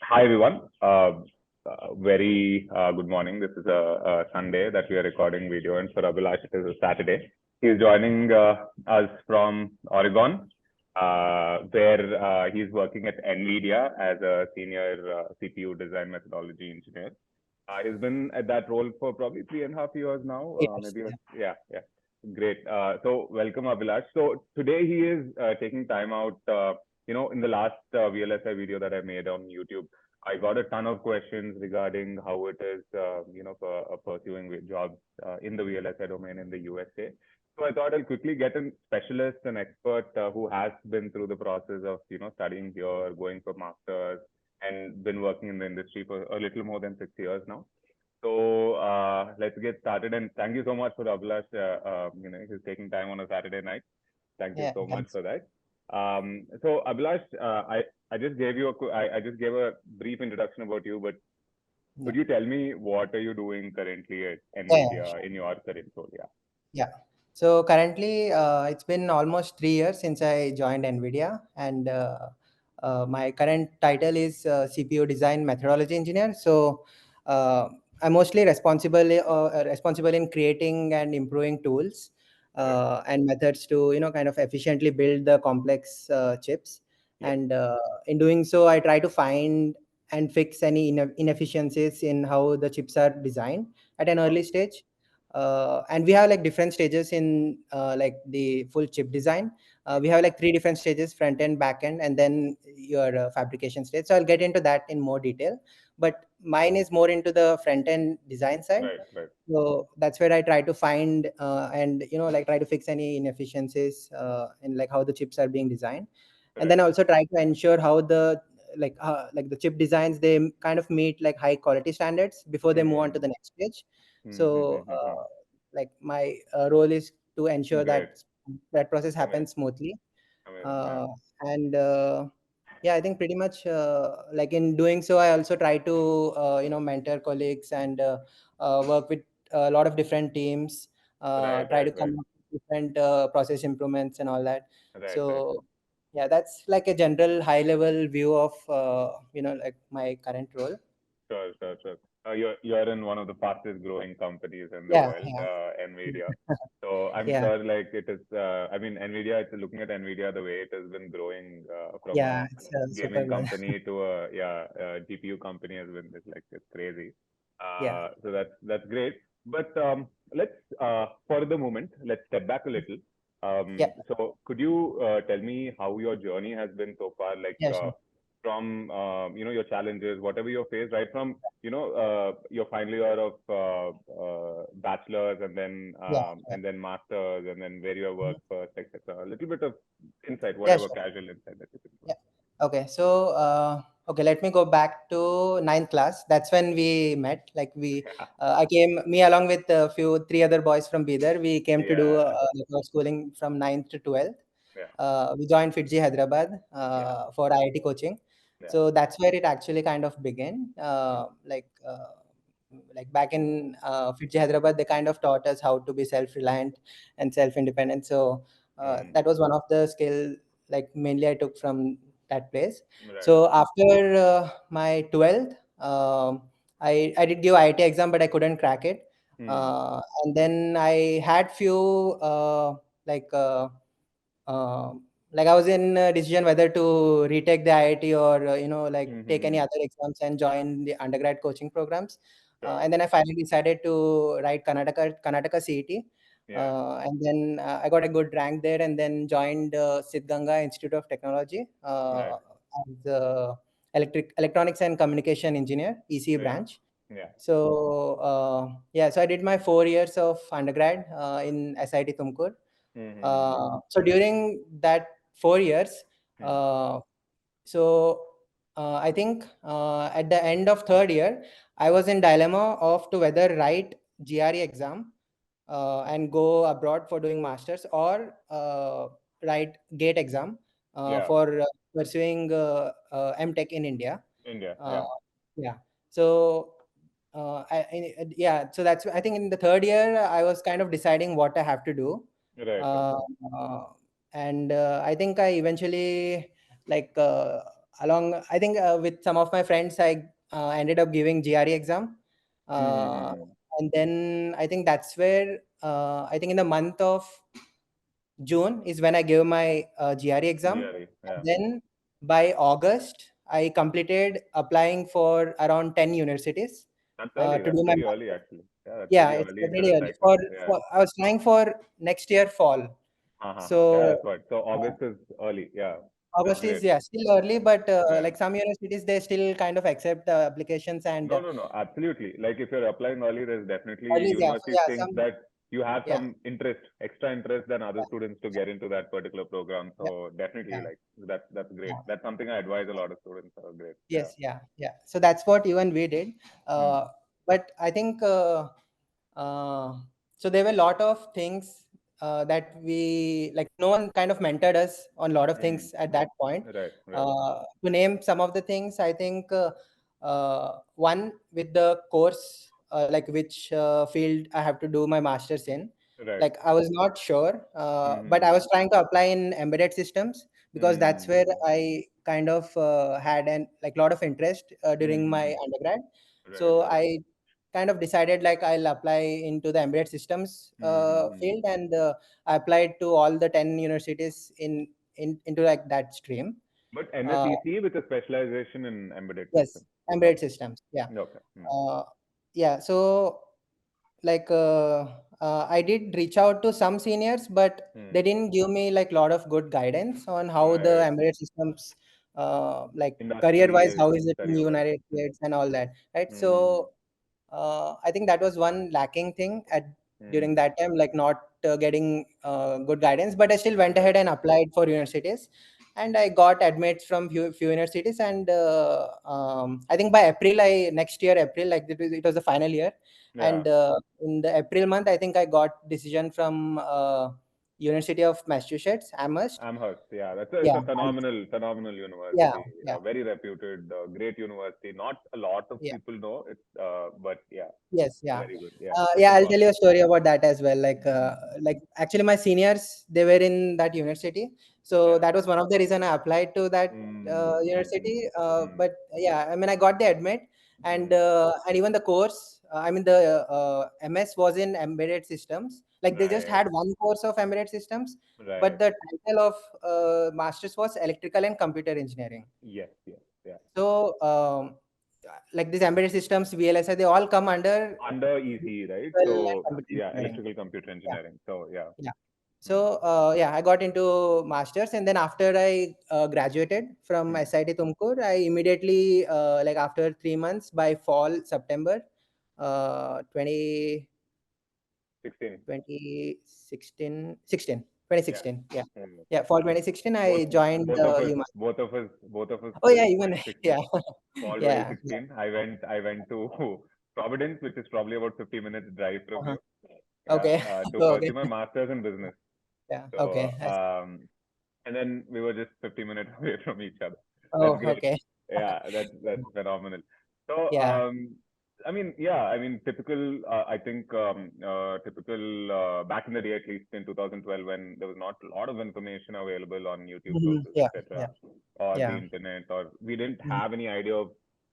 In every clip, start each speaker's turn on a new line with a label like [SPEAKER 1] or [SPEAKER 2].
[SPEAKER 1] Hi everyone. Very good morning. This is a Sunday that we are recording video, and for Abhilash it is a Saturday. He's joining us from Oregon, where he's working at NVIDIA as a senior CPU design methodology engineer. He's been at that role for probably 3.5 years now.
[SPEAKER 2] Yes,
[SPEAKER 1] Maybe,
[SPEAKER 2] yeah.
[SPEAKER 1] yeah. Great. So welcome, Abhilash. So today he is taking time out. In the last VLSI video that I made on YouTube, I got a ton of questions regarding how it is, for pursuing jobs in the VLSI domain in the USA. So I thought I'll quickly get a specialist, an expert who has been through the process of, studying here, going for masters, and been working in the industry for a little more than 6 years now. So let's get started. And thank you so much for Abhilash. He's taking time on a Saturday night. Thank you
[SPEAKER 2] Yeah,
[SPEAKER 1] so much
[SPEAKER 2] thanks.
[SPEAKER 1] for that. So Abhilash, I just gave you I just gave a brief introduction about you, but
[SPEAKER 2] Yeah,
[SPEAKER 1] could you tell me what are you doing currently at
[SPEAKER 2] yeah,
[SPEAKER 1] NVIDIA in your current role? Yeah.
[SPEAKER 2] yeah. So currently, it's been almost 3 years since I joined NVIDIA, and my current title is CPU Design Methodology Engineer. So I'm mostly responsible in creating and improving tools
[SPEAKER 1] Right.
[SPEAKER 2] and methods to kind of efficiently build the complex chips.
[SPEAKER 1] Yep.
[SPEAKER 2] And in doing so, I try to find and fix any inefficiencies in how the chips are designed at an early
[SPEAKER 1] Okay.
[SPEAKER 2] stage. And we have like different stages in like the full chip design. We have like three different stages: front end, back end, and then your fabrication stage. So I'll get into that in more detail, but mine is more into the front end design side.
[SPEAKER 1] Right. Right.
[SPEAKER 2] So that's where I try to find and like try to fix any inefficiencies in like how the chips are being designed. And then
[SPEAKER 1] Right.
[SPEAKER 2] I also try to ensure how the like the chip designs, they kind of meet like high quality standards before they move on to
[SPEAKER 1] Hmm.
[SPEAKER 2] the next stage. So
[SPEAKER 1] Hmm.
[SPEAKER 2] like my role is to ensure
[SPEAKER 1] Great.
[SPEAKER 2] that that process
[SPEAKER 1] Amazing.
[SPEAKER 2] happens smoothly.
[SPEAKER 1] Amazing. Yeah.
[SPEAKER 2] And yeah, I think pretty much like in doing so, I also try to mentor colleagues and work with a lot of different teams,
[SPEAKER 1] Right.
[SPEAKER 2] try
[SPEAKER 1] Right.
[SPEAKER 2] to
[SPEAKER 1] Right.
[SPEAKER 2] come up with different process improvements and all that.
[SPEAKER 1] Right. Right.
[SPEAKER 2] So yeah, that's like a general high level view of like my current role.
[SPEAKER 1] Sure, sure, sure. You're in one of the fastest growing companies in the
[SPEAKER 2] Yeah,
[SPEAKER 1] world,
[SPEAKER 2] yeah.
[SPEAKER 1] NVIDIA. So I'm
[SPEAKER 2] Yeah,
[SPEAKER 1] sure like it is. I mean, NVIDIA. It's looking at NVIDIA the way it has been growing from a
[SPEAKER 2] yeah, it's super
[SPEAKER 1] gaming
[SPEAKER 2] good.
[SPEAKER 1] company to a GPU company has been it's crazy.
[SPEAKER 2] Yeah,
[SPEAKER 1] So that's great. But let's for the moment let's step back a little.
[SPEAKER 2] yeah,
[SPEAKER 1] So could you tell me how your journey has been so far? Like
[SPEAKER 2] yeah, sure.
[SPEAKER 1] from your challenges, whatever you face, right from your final year of bachelor's
[SPEAKER 2] Yeah,
[SPEAKER 1] and then masters and then where you have
[SPEAKER 2] yeah.
[SPEAKER 1] worked first, etc. A little bit of insight,
[SPEAKER 2] Yeah,
[SPEAKER 1] whatever
[SPEAKER 2] sure.
[SPEAKER 1] casual insight that you can
[SPEAKER 2] Yeah. Okay. So, okay, let me go back to ninth class. That's when we met. Like I came, me along with a few, three other boys from Bidar. We came to do
[SPEAKER 1] Yeah,
[SPEAKER 2] like our schooling from ninth to 12th.
[SPEAKER 1] yeah,
[SPEAKER 2] We joined FITGI Hyderabad
[SPEAKER 1] yeah,
[SPEAKER 2] for IIT coaching.
[SPEAKER 1] yeah.
[SPEAKER 2] So that's where it actually kind of began. Like back in FITGI Hyderabad, they kind of taught us how to be self-reliant and self-independent. So
[SPEAKER 1] Mm.
[SPEAKER 2] that was one of the skill like mainly I took from that place.
[SPEAKER 1] Right.
[SPEAKER 2] So after my 12th, I did give IIT exam, but I couldn't crack it.
[SPEAKER 1] Mm.
[SPEAKER 2] And then I had few like. Like I was in a decision whether to retake the IIT or like take any
[SPEAKER 1] Mm-hmm.
[SPEAKER 2] other exams and join the undergrad coaching programs.
[SPEAKER 1] Sure.
[SPEAKER 2] And then I finally decided to write Karnataka CET.
[SPEAKER 1] Yeah.
[SPEAKER 2] And then I got a good rank there, and then joined Siddhganga Institute of Technology
[SPEAKER 1] Right.
[SPEAKER 2] as electronics and communication engineer, ECE
[SPEAKER 1] Yeah.
[SPEAKER 2] branch.
[SPEAKER 1] Yeah.
[SPEAKER 2] So yeah, so I did my 4 years of undergrad in SIT Tumkur.
[SPEAKER 1] Mm-hmm.
[SPEAKER 2] So during that 4 years,
[SPEAKER 1] Mm.
[SPEAKER 2] uh, so I think at the end of third year, I was in dilemma of to whether write GRE exam and go abroad for doing masters, or write GATE exam
[SPEAKER 1] Yeah.
[SPEAKER 2] for pursuing MTech in India.
[SPEAKER 1] India.
[SPEAKER 2] Uh,
[SPEAKER 1] Yeah.
[SPEAKER 2] yeah. So yeah, so that's I think in the third year I was kind of deciding what I have to do.
[SPEAKER 1] Right. Right.
[SPEAKER 2] uh, uh, and I think I eventually like along, I think with some of my friends, I ended up giving GRE exam. Uh,
[SPEAKER 1] Mm-hmm.
[SPEAKER 2] and then I think that's where I think in the month of June is when I gave my GRE exam.
[SPEAKER 1] GRE,
[SPEAKER 2] And
[SPEAKER 1] yeah.
[SPEAKER 2] then by August, I completed applying for around 10 universities
[SPEAKER 1] That's early.
[SPEAKER 2] to
[SPEAKER 1] That's
[SPEAKER 2] do my
[SPEAKER 1] pretty early,
[SPEAKER 2] master's.
[SPEAKER 1] actually. Yeah, that's
[SPEAKER 2] Yeah,
[SPEAKER 1] pretty
[SPEAKER 2] it's
[SPEAKER 1] early into
[SPEAKER 2] pretty
[SPEAKER 1] the
[SPEAKER 2] early.
[SPEAKER 1] cycle. Yeah.
[SPEAKER 2] I was trying for next year fall.
[SPEAKER 1] Yeah,
[SPEAKER 2] So
[SPEAKER 1] that's what. So August is early. Yeah, that's
[SPEAKER 2] August is,
[SPEAKER 1] great.
[SPEAKER 2] yeah, still early, but
[SPEAKER 1] Yeah.
[SPEAKER 2] like some universities, they still kind of accept applications and
[SPEAKER 1] No, absolutely. Like if you're applying early, there's definitely
[SPEAKER 2] early, yeah, so
[SPEAKER 1] universities
[SPEAKER 2] yeah,
[SPEAKER 1] think
[SPEAKER 2] some,
[SPEAKER 1] that you have
[SPEAKER 2] yeah,
[SPEAKER 1] some interest, extra interest than other
[SPEAKER 2] yeah,
[SPEAKER 1] students to get into that particular program.
[SPEAKER 2] yeah,
[SPEAKER 1] So definitely,
[SPEAKER 2] yeah,
[SPEAKER 1] like that's great.
[SPEAKER 2] yeah.
[SPEAKER 1] That's something I advise a lot of students. Are great. Yeah.
[SPEAKER 2] Yes, yeah, yeah. So that's what even we did.
[SPEAKER 1] Hmm.
[SPEAKER 2] But I think uh, so there were a lot of things that we like. No one kind of mentored us on a lot of
[SPEAKER 1] Hmm.
[SPEAKER 2] things at that point.
[SPEAKER 1] Right. Right.
[SPEAKER 2] To name some of the things, I think one with the course, like which field I have to do my master's in.
[SPEAKER 1] Right.
[SPEAKER 2] Like I was not sure, but I
[SPEAKER 1] Hmm.
[SPEAKER 2] was trying to apply in embedded systems because that's where
[SPEAKER 1] Hmm.
[SPEAKER 2] I kind of had an like lot of interest during
[SPEAKER 1] Hmm.
[SPEAKER 2] my undergrad.
[SPEAKER 1] Right.
[SPEAKER 2] So
[SPEAKER 1] Right.
[SPEAKER 2] I kind of decided like I'll apply into the embedded systems
[SPEAKER 1] Hmm.
[SPEAKER 2] field, and I applied to all the 10 universities into like that stream.
[SPEAKER 1] But
[SPEAKER 2] Uh,
[SPEAKER 1] NSEC with a specialization in embedded
[SPEAKER 2] yes,
[SPEAKER 1] systems.
[SPEAKER 2] embedded
[SPEAKER 1] Okay.
[SPEAKER 2] systems. Yeah.
[SPEAKER 1] Okay. Hmm.
[SPEAKER 2] Uh, yeah. So like I did reach out to some seniors, but
[SPEAKER 1] Hmm.
[SPEAKER 2] they didn't give me like a lot of good guidance on how the
[SPEAKER 1] Right.
[SPEAKER 2] embedded systems like career
[SPEAKER 1] Industry
[SPEAKER 2] wise
[SPEAKER 1] is
[SPEAKER 2] how is it in
[SPEAKER 1] career-wise.
[SPEAKER 2] United States and all that, right?
[SPEAKER 1] Hmm.
[SPEAKER 2] So I think that was one lacking thing at during
[SPEAKER 1] Hmm.
[SPEAKER 2] that time, like not getting good guidance. But I still went
[SPEAKER 1] Right.
[SPEAKER 2] ahead and applied for universities, and I got admits from few universities. And I think by April, I next year April, like it was the final year,
[SPEAKER 1] Yeah.
[SPEAKER 2] and in the April month, I think I got decision from University of Massachusetts, Amherst.
[SPEAKER 1] Amherst. Yeah. It's
[SPEAKER 2] Yeah,
[SPEAKER 1] a phenomenal
[SPEAKER 2] yeah,
[SPEAKER 1] university.
[SPEAKER 2] yeah,
[SPEAKER 1] Very reputed, great university. Not a lot of
[SPEAKER 2] yeah.
[SPEAKER 1] people know it, but yeah,
[SPEAKER 2] Yes, yeah.
[SPEAKER 1] very good. Yeah.
[SPEAKER 2] Yeah,
[SPEAKER 1] So
[SPEAKER 2] I'll
[SPEAKER 1] go on.
[SPEAKER 2] tell you a story about that as well.
[SPEAKER 1] Hmm.
[SPEAKER 2] Like actually my seniors, they were in that university. So
[SPEAKER 1] Yeah.
[SPEAKER 2] that was one of the reason I applied to that
[SPEAKER 1] Hmm.
[SPEAKER 2] university.
[SPEAKER 1] Hmm.
[SPEAKER 2] But yeah, I mean, I got the admit,
[SPEAKER 1] Hmm.
[SPEAKER 2] and even the course, I mean, the MS was in embedded systems. Like they just
[SPEAKER 1] Right.
[SPEAKER 2] had one course of embedded systems, but
[SPEAKER 1] Right.
[SPEAKER 2] the title of master's was electrical and computer engineering.
[SPEAKER 1] Yes. Yes. Yeah.
[SPEAKER 2] So like these embedded systems, VLSI, they all come under
[SPEAKER 1] Under EC, right?
[SPEAKER 2] electrical and
[SPEAKER 1] So
[SPEAKER 2] computer
[SPEAKER 1] yeah,
[SPEAKER 2] engineering.
[SPEAKER 1] electrical computer
[SPEAKER 2] Yeah,
[SPEAKER 1] engineering. So yeah.
[SPEAKER 2] yeah.
[SPEAKER 1] Hmm.
[SPEAKER 2] So yeah, I got into masters, and then after I graduated from
[SPEAKER 1] Hmm.
[SPEAKER 2] SIT Tumkur, I immediately like after 3 months by fall September, 20
[SPEAKER 1] 16.
[SPEAKER 2] 2016 16 twenty
[SPEAKER 1] Yeah.
[SPEAKER 2] sixteen. Yeah,
[SPEAKER 1] Hmm.
[SPEAKER 2] yeah, fall 2016
[SPEAKER 1] both
[SPEAKER 2] I joined
[SPEAKER 1] both of us
[SPEAKER 2] UMass. Oh yeah,
[SPEAKER 1] did
[SPEAKER 2] even
[SPEAKER 1] 2016.
[SPEAKER 2] yeah,
[SPEAKER 1] Fall
[SPEAKER 2] yeah, yeah.
[SPEAKER 1] 2016. I went to Providence, which is probably about 50 minutes drive from
[SPEAKER 2] Uh-huh.
[SPEAKER 1] you. Yeah,
[SPEAKER 2] Okay.
[SPEAKER 1] to
[SPEAKER 2] Okay.
[SPEAKER 1] pursue my master's in business.
[SPEAKER 2] Yeah.
[SPEAKER 1] So
[SPEAKER 2] Okay.
[SPEAKER 1] and then we were just 50 minutes away from each other. That's
[SPEAKER 2] Oh,
[SPEAKER 1] great.
[SPEAKER 2] okay.
[SPEAKER 1] Yeah, that's phenomenal. So
[SPEAKER 2] Yeah.
[SPEAKER 1] I mean, yeah, I mean, typical. I think typical back in the day, at least in 2012, when there was not a lot of information available on YouTube
[SPEAKER 2] Mhm.
[SPEAKER 1] sources,
[SPEAKER 2] Yeah.
[SPEAKER 1] etc.,
[SPEAKER 2] Yeah.
[SPEAKER 1] or the
[SPEAKER 2] Yeah.
[SPEAKER 1] internet, or we didn't
[SPEAKER 2] Mhm.
[SPEAKER 1] have any idea of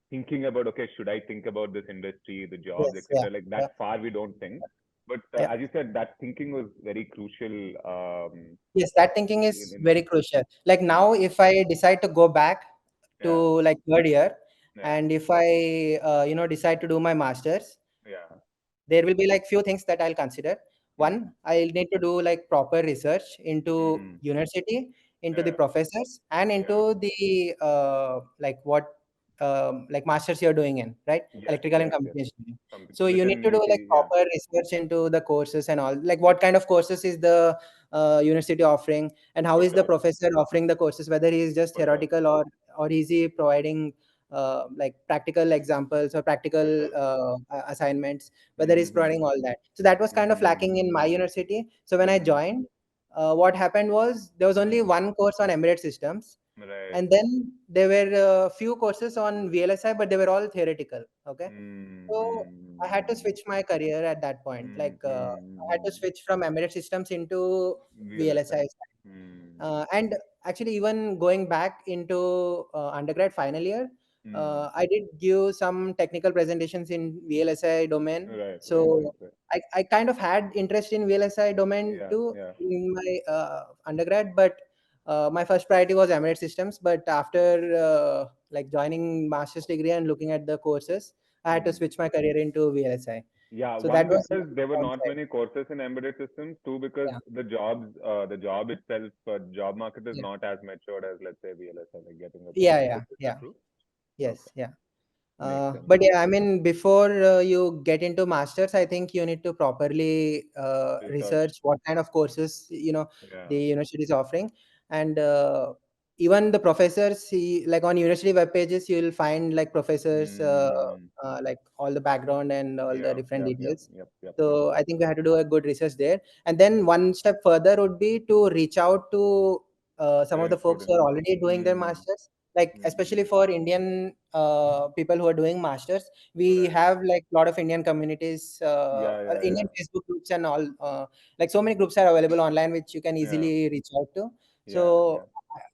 [SPEAKER 1] thinking about, okay, should I think about this industry, the jobs,
[SPEAKER 2] Yes. Yeah.
[SPEAKER 1] etc. Like
[SPEAKER 2] Yeah.
[SPEAKER 1] that far, we don't think. But
[SPEAKER 2] Yeah.
[SPEAKER 1] as you said, that thinking was very crucial.
[SPEAKER 2] Yes, that thinking is
[SPEAKER 1] In
[SPEAKER 2] very crucial. Like
[SPEAKER 1] hmm,
[SPEAKER 2] now, if I decide to go back
[SPEAKER 1] yeah,
[SPEAKER 2] to like third year,
[SPEAKER 1] yeah,
[SPEAKER 2] and if I decide to do my masters,
[SPEAKER 1] yeah.
[SPEAKER 2] there will be like few things that I'll consider.
[SPEAKER 1] Hmm,
[SPEAKER 2] One, I'll need to do like proper research into
[SPEAKER 1] hmm,
[SPEAKER 2] university, into the
[SPEAKER 1] yeah,
[SPEAKER 2] professors, and
[SPEAKER 1] yeah.
[SPEAKER 2] into the like what like masters you're doing in, right?
[SPEAKER 1] Yes,
[SPEAKER 2] Electrical and
[SPEAKER 1] yes, yes.
[SPEAKER 2] computer engineering.
[SPEAKER 1] Something
[SPEAKER 2] So you need
[SPEAKER 1] within
[SPEAKER 2] to do like
[SPEAKER 1] EC, yeah.
[SPEAKER 2] proper research into the courses and all. Like what kind of courses is the university offering, and how
[SPEAKER 1] For
[SPEAKER 2] is the
[SPEAKER 1] sure,
[SPEAKER 2] professor offering the courses? Whether he is just
[SPEAKER 1] for sure,
[SPEAKER 2] theoretical, or is he providing like practical examples or
[SPEAKER 1] for
[SPEAKER 2] practical
[SPEAKER 1] sure.
[SPEAKER 2] assignments, whether he's
[SPEAKER 1] Mm-hmm.
[SPEAKER 2] providing all that. So that was kind of
[SPEAKER 1] Mm-hmm.
[SPEAKER 2] lacking in my university. So when I
[SPEAKER 1] Mm-hmm.
[SPEAKER 2] joined, what happened was there was only
[SPEAKER 1] Mm-hmm.
[SPEAKER 2] one course on embedded systems,
[SPEAKER 1] Right.
[SPEAKER 2] and then there were a few courses on VLSI, but they were all theoretical. Okay, so I had to
[SPEAKER 1] Mm-hmm.
[SPEAKER 2] switch my career at that point. Like I had to
[SPEAKER 1] Mm-hmm.
[SPEAKER 2] switch from embedded systems into
[SPEAKER 1] VLSI.
[SPEAKER 2] VLSI.
[SPEAKER 1] Mm.
[SPEAKER 2] And actually, even going back into undergrad final year,
[SPEAKER 1] Mm.
[SPEAKER 2] I did give some technical presentations in VLSI domain.
[SPEAKER 1] Right, right, right,
[SPEAKER 2] So
[SPEAKER 1] right.
[SPEAKER 2] I kind of had interest in VLSI domain
[SPEAKER 1] Yeah,
[SPEAKER 2] too
[SPEAKER 1] yeah.
[SPEAKER 2] in my undergrad, but my first priority was embedded systems. But after like joining master's degree and looking at the courses, I had to
[SPEAKER 1] Mm.
[SPEAKER 2] switch my career into VLSI.
[SPEAKER 1] Yeah,
[SPEAKER 2] So
[SPEAKER 1] one
[SPEAKER 2] that was
[SPEAKER 1] because there were
[SPEAKER 2] one
[SPEAKER 1] not
[SPEAKER 2] side.
[SPEAKER 1] many courses in embedded systems. Two because
[SPEAKER 2] Yeah,
[SPEAKER 1] the job itself, job market is
[SPEAKER 2] yeah,
[SPEAKER 1] not as matured as let's say VLSI, like getting a job.
[SPEAKER 2] yeah, yeah,
[SPEAKER 1] Is that
[SPEAKER 2] yeah.
[SPEAKER 1] true? Okay,
[SPEAKER 2] Yes, yeah.
[SPEAKER 1] makes sense.
[SPEAKER 2] But yeah, I mean, before you get into masters, I think you need to properly
[SPEAKER 1] Research.
[SPEAKER 2] research what kind of courses the
[SPEAKER 1] Yeah.
[SPEAKER 2] university is offering, and even the professors. See, like on university web pages, you will find like professors,
[SPEAKER 1] Mm.
[SPEAKER 2] like all the background and all the
[SPEAKER 1] Yeah,
[SPEAKER 2] different
[SPEAKER 1] yeah, yeah,
[SPEAKER 2] details.
[SPEAKER 1] yep, yep, yep.
[SPEAKER 2] So I think we had to do a good research there, and then one step further would be to reach out to some of the
[SPEAKER 1] Current
[SPEAKER 2] folks who
[SPEAKER 1] students.
[SPEAKER 2] are already doing their
[SPEAKER 1] Mm.
[SPEAKER 2] masters, like especially
[SPEAKER 1] Mm.
[SPEAKER 2] for Indian people who are doing masters. We
[SPEAKER 1] Right.
[SPEAKER 2] have like a lot of Indian communities,
[SPEAKER 1] Yeah, yeah,
[SPEAKER 2] Indian
[SPEAKER 1] yeah,
[SPEAKER 2] Facebook groups and all, like so many groups are available online which you can
[SPEAKER 1] yeah,
[SPEAKER 2] easily reach out to.
[SPEAKER 1] yeah, yeah.
[SPEAKER 2] So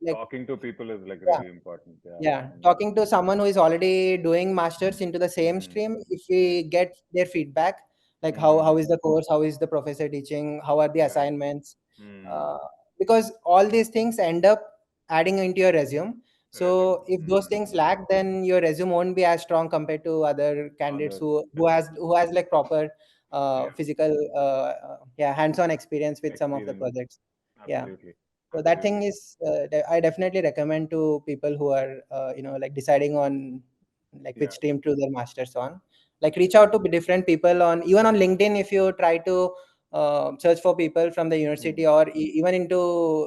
[SPEAKER 2] like,
[SPEAKER 1] Talking to people is like
[SPEAKER 2] yeah,
[SPEAKER 1] really important. Yeah.
[SPEAKER 2] yeah,
[SPEAKER 1] Mm.
[SPEAKER 2] talking to someone who is already doing masters into the same
[SPEAKER 1] Mm.
[SPEAKER 2] stream, if we
[SPEAKER 1] Mm.
[SPEAKER 2] get their feedback, like how
[SPEAKER 1] Mm.
[SPEAKER 2] is the course, how is the professor teaching, how are the
[SPEAKER 1] Right.
[SPEAKER 2] assignments,
[SPEAKER 1] Mm.
[SPEAKER 2] uh, because all these things end up adding into your resume.
[SPEAKER 1] Resume.
[SPEAKER 2] So if those
[SPEAKER 1] Mm.
[SPEAKER 2] things lack, then your resume won't be as strong compared to other candidates
[SPEAKER 1] Others.
[SPEAKER 2] who has like proper
[SPEAKER 1] Yeah.
[SPEAKER 2] physical yeah, hands-on experience with some of the
[SPEAKER 1] Experience.
[SPEAKER 2] projects. Yeah.
[SPEAKER 1] Absolutely.
[SPEAKER 2] So that thing
[SPEAKER 1] Absolutely.
[SPEAKER 2] is, I definitely recommend to people who are, like deciding on like which
[SPEAKER 1] Yeah.
[SPEAKER 2] stream to their masters on. Like reach out to different people on, even on LinkedIn, if you try to search for people from the
[SPEAKER 1] Mm.
[SPEAKER 2] university, or even into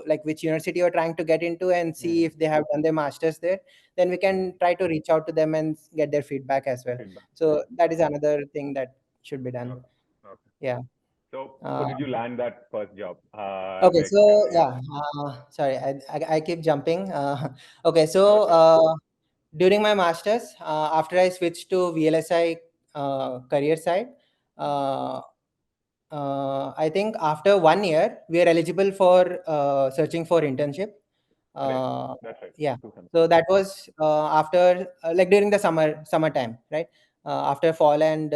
[SPEAKER 2] like which university you're trying to get into, and see
[SPEAKER 1] Mm.
[SPEAKER 2] if they have done their masters there. Then we
[SPEAKER 1] Mm.
[SPEAKER 2] can try to reach out to them and get their feedback as well.
[SPEAKER 1] Feedback.
[SPEAKER 2] So
[SPEAKER 1] Right.
[SPEAKER 2] that is another thing that should be done.
[SPEAKER 1] Okay. Okay.
[SPEAKER 2] Yeah.
[SPEAKER 1] So
[SPEAKER 2] Uh,
[SPEAKER 1] did you land that first job?
[SPEAKER 2] Okay,
[SPEAKER 1] Like,
[SPEAKER 2] so
[SPEAKER 1] yeah.
[SPEAKER 2] yeah, sorry, I keep jumping. Okay,
[SPEAKER 1] No,
[SPEAKER 2] so
[SPEAKER 1] sure.
[SPEAKER 2] during my masters, after I switched to VLSI career side,
[SPEAKER 1] Mm.
[SPEAKER 2] uh, I think after 1 year we are eligible for searching for internship.
[SPEAKER 1] Right.
[SPEAKER 2] Uh,
[SPEAKER 1] That's right.
[SPEAKER 2] yeah,
[SPEAKER 1] Two
[SPEAKER 2] so
[SPEAKER 1] semesters.
[SPEAKER 2] that was after like during the summertime, right? After fall and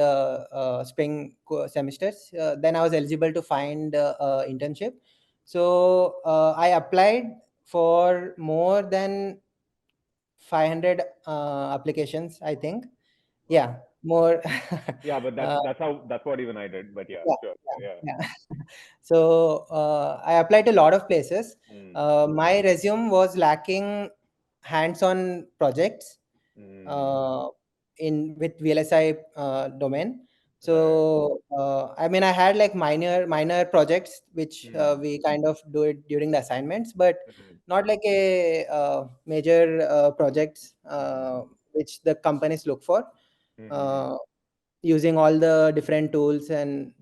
[SPEAKER 2] spring semesters, then I was eligible to find internship. So I applied for more than 500 applications, I think.
[SPEAKER 1] Wow.
[SPEAKER 2] Yeah, more.
[SPEAKER 1] Yeah, but
[SPEAKER 2] uh,
[SPEAKER 1] that's what even I did. But yeah,
[SPEAKER 2] yeah,
[SPEAKER 1] sure. Yeah.
[SPEAKER 2] yeah, yeah. So I applied to a lot of places.
[SPEAKER 1] Mm.
[SPEAKER 2] My resume was lacking hands-on projects
[SPEAKER 1] Mm.
[SPEAKER 2] uh, in with VLSI domain.
[SPEAKER 1] Right.
[SPEAKER 2] So I mean, I had like minor projects which
[SPEAKER 1] Mm.
[SPEAKER 2] we kind of do it during the assignments, but
[SPEAKER 1] Right.
[SPEAKER 2] not like a major projects
[SPEAKER 1] Mm.
[SPEAKER 2] which the companies look for.
[SPEAKER 1] Mm-hmm.
[SPEAKER 2] Uh, Using all the different tools and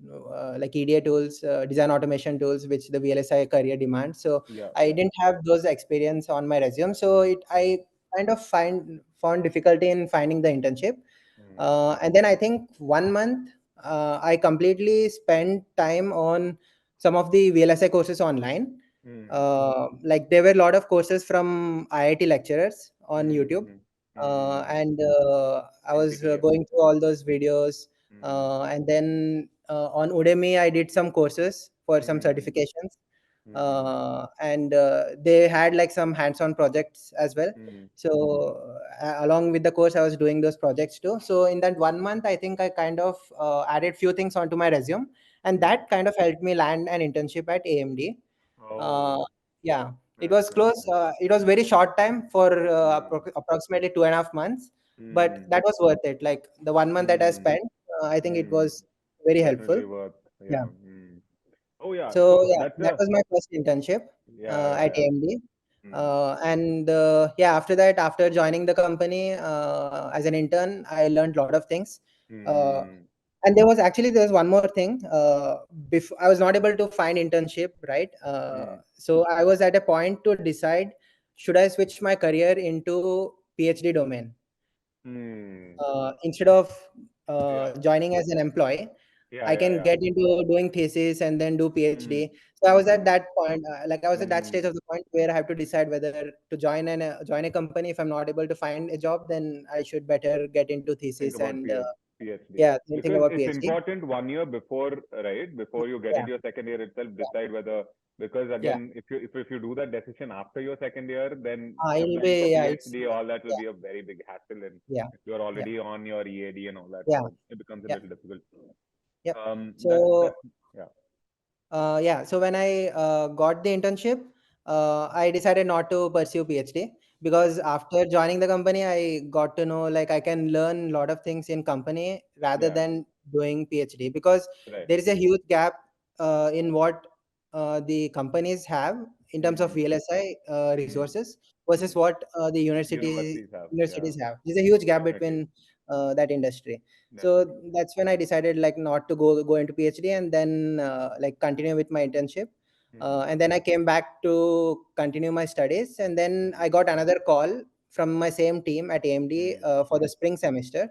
[SPEAKER 2] like EDA tools, design automation tools, which the VLSI career demands. So
[SPEAKER 1] Yeah,
[SPEAKER 2] I
[SPEAKER 1] yeah.
[SPEAKER 2] didn't have those experience on my resume. So I kind of found difficulty in finding the internship.
[SPEAKER 1] Mm.
[SPEAKER 2] And then I think 1 month, I completely spent time on some of the VLSI courses online.
[SPEAKER 1] Mm.
[SPEAKER 2] Like there were a lot of courses from IIT lecturers on YouTube,
[SPEAKER 1] Mm-hmm. Mm.
[SPEAKER 2] and I was
[SPEAKER 1] NPTEL.
[SPEAKER 2] going through all those videos.
[SPEAKER 1] Mm.
[SPEAKER 2] And then on Udemy, I did some courses for some
[SPEAKER 1] Mm.
[SPEAKER 2] certifications,
[SPEAKER 1] Mm-hmm.
[SPEAKER 2] and they had like some hands-on projects as well.
[SPEAKER 1] Mm.
[SPEAKER 2] So along with the course, I was doing those projects too. So in that 1 month, I think I kind of added few things onto my resume, and
[SPEAKER 1] Mm.
[SPEAKER 2] that kind of helped me land an internship at AMD. uh,
[SPEAKER 1] Oh,
[SPEAKER 2] yeah, it
[SPEAKER 1] nice,
[SPEAKER 2] was
[SPEAKER 1] nice,
[SPEAKER 2] close.
[SPEAKER 1] nice.
[SPEAKER 2] It was very short time for
[SPEAKER 1] Mm.
[SPEAKER 2] approximately 2.5 months, but
[SPEAKER 1] Mm.
[SPEAKER 2] that was worth it. Like the 1 month that I
[SPEAKER 1] Mm.
[SPEAKER 2] spent, I think it
[SPEAKER 1] Mm.
[SPEAKER 2] was very helpful.
[SPEAKER 1] Definitely worth.
[SPEAKER 2] Yeah.
[SPEAKER 1] Yeah. Mm. Oh, yeah.
[SPEAKER 2] So
[SPEAKER 1] So
[SPEAKER 2] yeah,
[SPEAKER 1] that's
[SPEAKER 2] that
[SPEAKER 1] a
[SPEAKER 2] was my first internship
[SPEAKER 1] yeah, yeah,
[SPEAKER 2] at
[SPEAKER 1] yeah.
[SPEAKER 2] AMD.
[SPEAKER 1] Mm.
[SPEAKER 2] And yeah, after that, after joining the company as an intern, I learned a lot of things. Uh,
[SPEAKER 1] Mm.
[SPEAKER 2] and there was one more thing. Before I was not able to find internship, right?
[SPEAKER 1] Mm.
[SPEAKER 2] So I was at a point to decide, should I switch my career into PhD domain
[SPEAKER 1] Mm.
[SPEAKER 2] instead of
[SPEAKER 1] Yeah.
[SPEAKER 2] joining as an employee.
[SPEAKER 1] Yeah,
[SPEAKER 2] I
[SPEAKER 1] yeah,
[SPEAKER 2] can
[SPEAKER 1] yeah.
[SPEAKER 2] get into doing thesis and then do
[SPEAKER 1] Mm,
[SPEAKER 2] PhD. So I was at
[SPEAKER 1] mm,
[SPEAKER 2] that point, like I was at that
[SPEAKER 1] mm.
[SPEAKER 2] stage of the point where I have to decide whether to join a company. If I'm not able to find a job, then I should better get into
[SPEAKER 1] Think
[SPEAKER 2] thesis
[SPEAKER 1] about
[SPEAKER 2] and
[SPEAKER 1] PhD
[SPEAKER 2] yeah, think
[SPEAKER 1] because
[SPEAKER 2] about
[SPEAKER 1] it's
[SPEAKER 2] PhD.
[SPEAKER 1] important 1 year before, right? Before you get
[SPEAKER 2] Yeah,
[SPEAKER 1] into your second year itself,
[SPEAKER 2] yeah,
[SPEAKER 1] decide whether, because
[SPEAKER 2] yeah.
[SPEAKER 1] again, if you do that decision after your second year, then
[SPEAKER 2] It'll
[SPEAKER 1] applying for
[SPEAKER 2] be yeah, it's
[SPEAKER 1] PhD, all that will
[SPEAKER 2] yeah,
[SPEAKER 1] be a very big hassle, and
[SPEAKER 2] yeah,
[SPEAKER 1] you're
[SPEAKER 2] yeah,
[SPEAKER 1] already on your EAD and all that,
[SPEAKER 2] yeah,
[SPEAKER 1] so it becomes a
[SPEAKER 2] yeah,
[SPEAKER 1] little difficult.
[SPEAKER 2] yep.
[SPEAKER 1] That's
[SPEAKER 2] So
[SPEAKER 1] yeah.
[SPEAKER 2] yeah, so when I got the internship, I decided not to pursue PhD
[SPEAKER 1] Right,
[SPEAKER 2] because after joining the company, I got to know like I can learn a lot of things in company rather
[SPEAKER 1] yeah,
[SPEAKER 2] than doing PhD because
[SPEAKER 1] right.
[SPEAKER 2] there is a huge gap in what the companies have in terms of
[SPEAKER 1] Mm,
[SPEAKER 2] VLSI
[SPEAKER 1] mm,
[SPEAKER 2] resources versus
[SPEAKER 1] mm.
[SPEAKER 2] what the
[SPEAKER 1] Universities have, yeah,
[SPEAKER 2] universities have. There's a huge gap
[SPEAKER 1] definitely,
[SPEAKER 2] between that industry. So
[SPEAKER 1] definitely.
[SPEAKER 2] that's when I decided like not to go into PhD and then like continue with my internship.
[SPEAKER 1] Mm-hmm,
[SPEAKER 2] And then I came back to continue my studies, and then
[SPEAKER 1] mm-hmm,
[SPEAKER 2] I got another call from my same team at AMD for the
[SPEAKER 1] mm-hmm,
[SPEAKER 2] spring semester.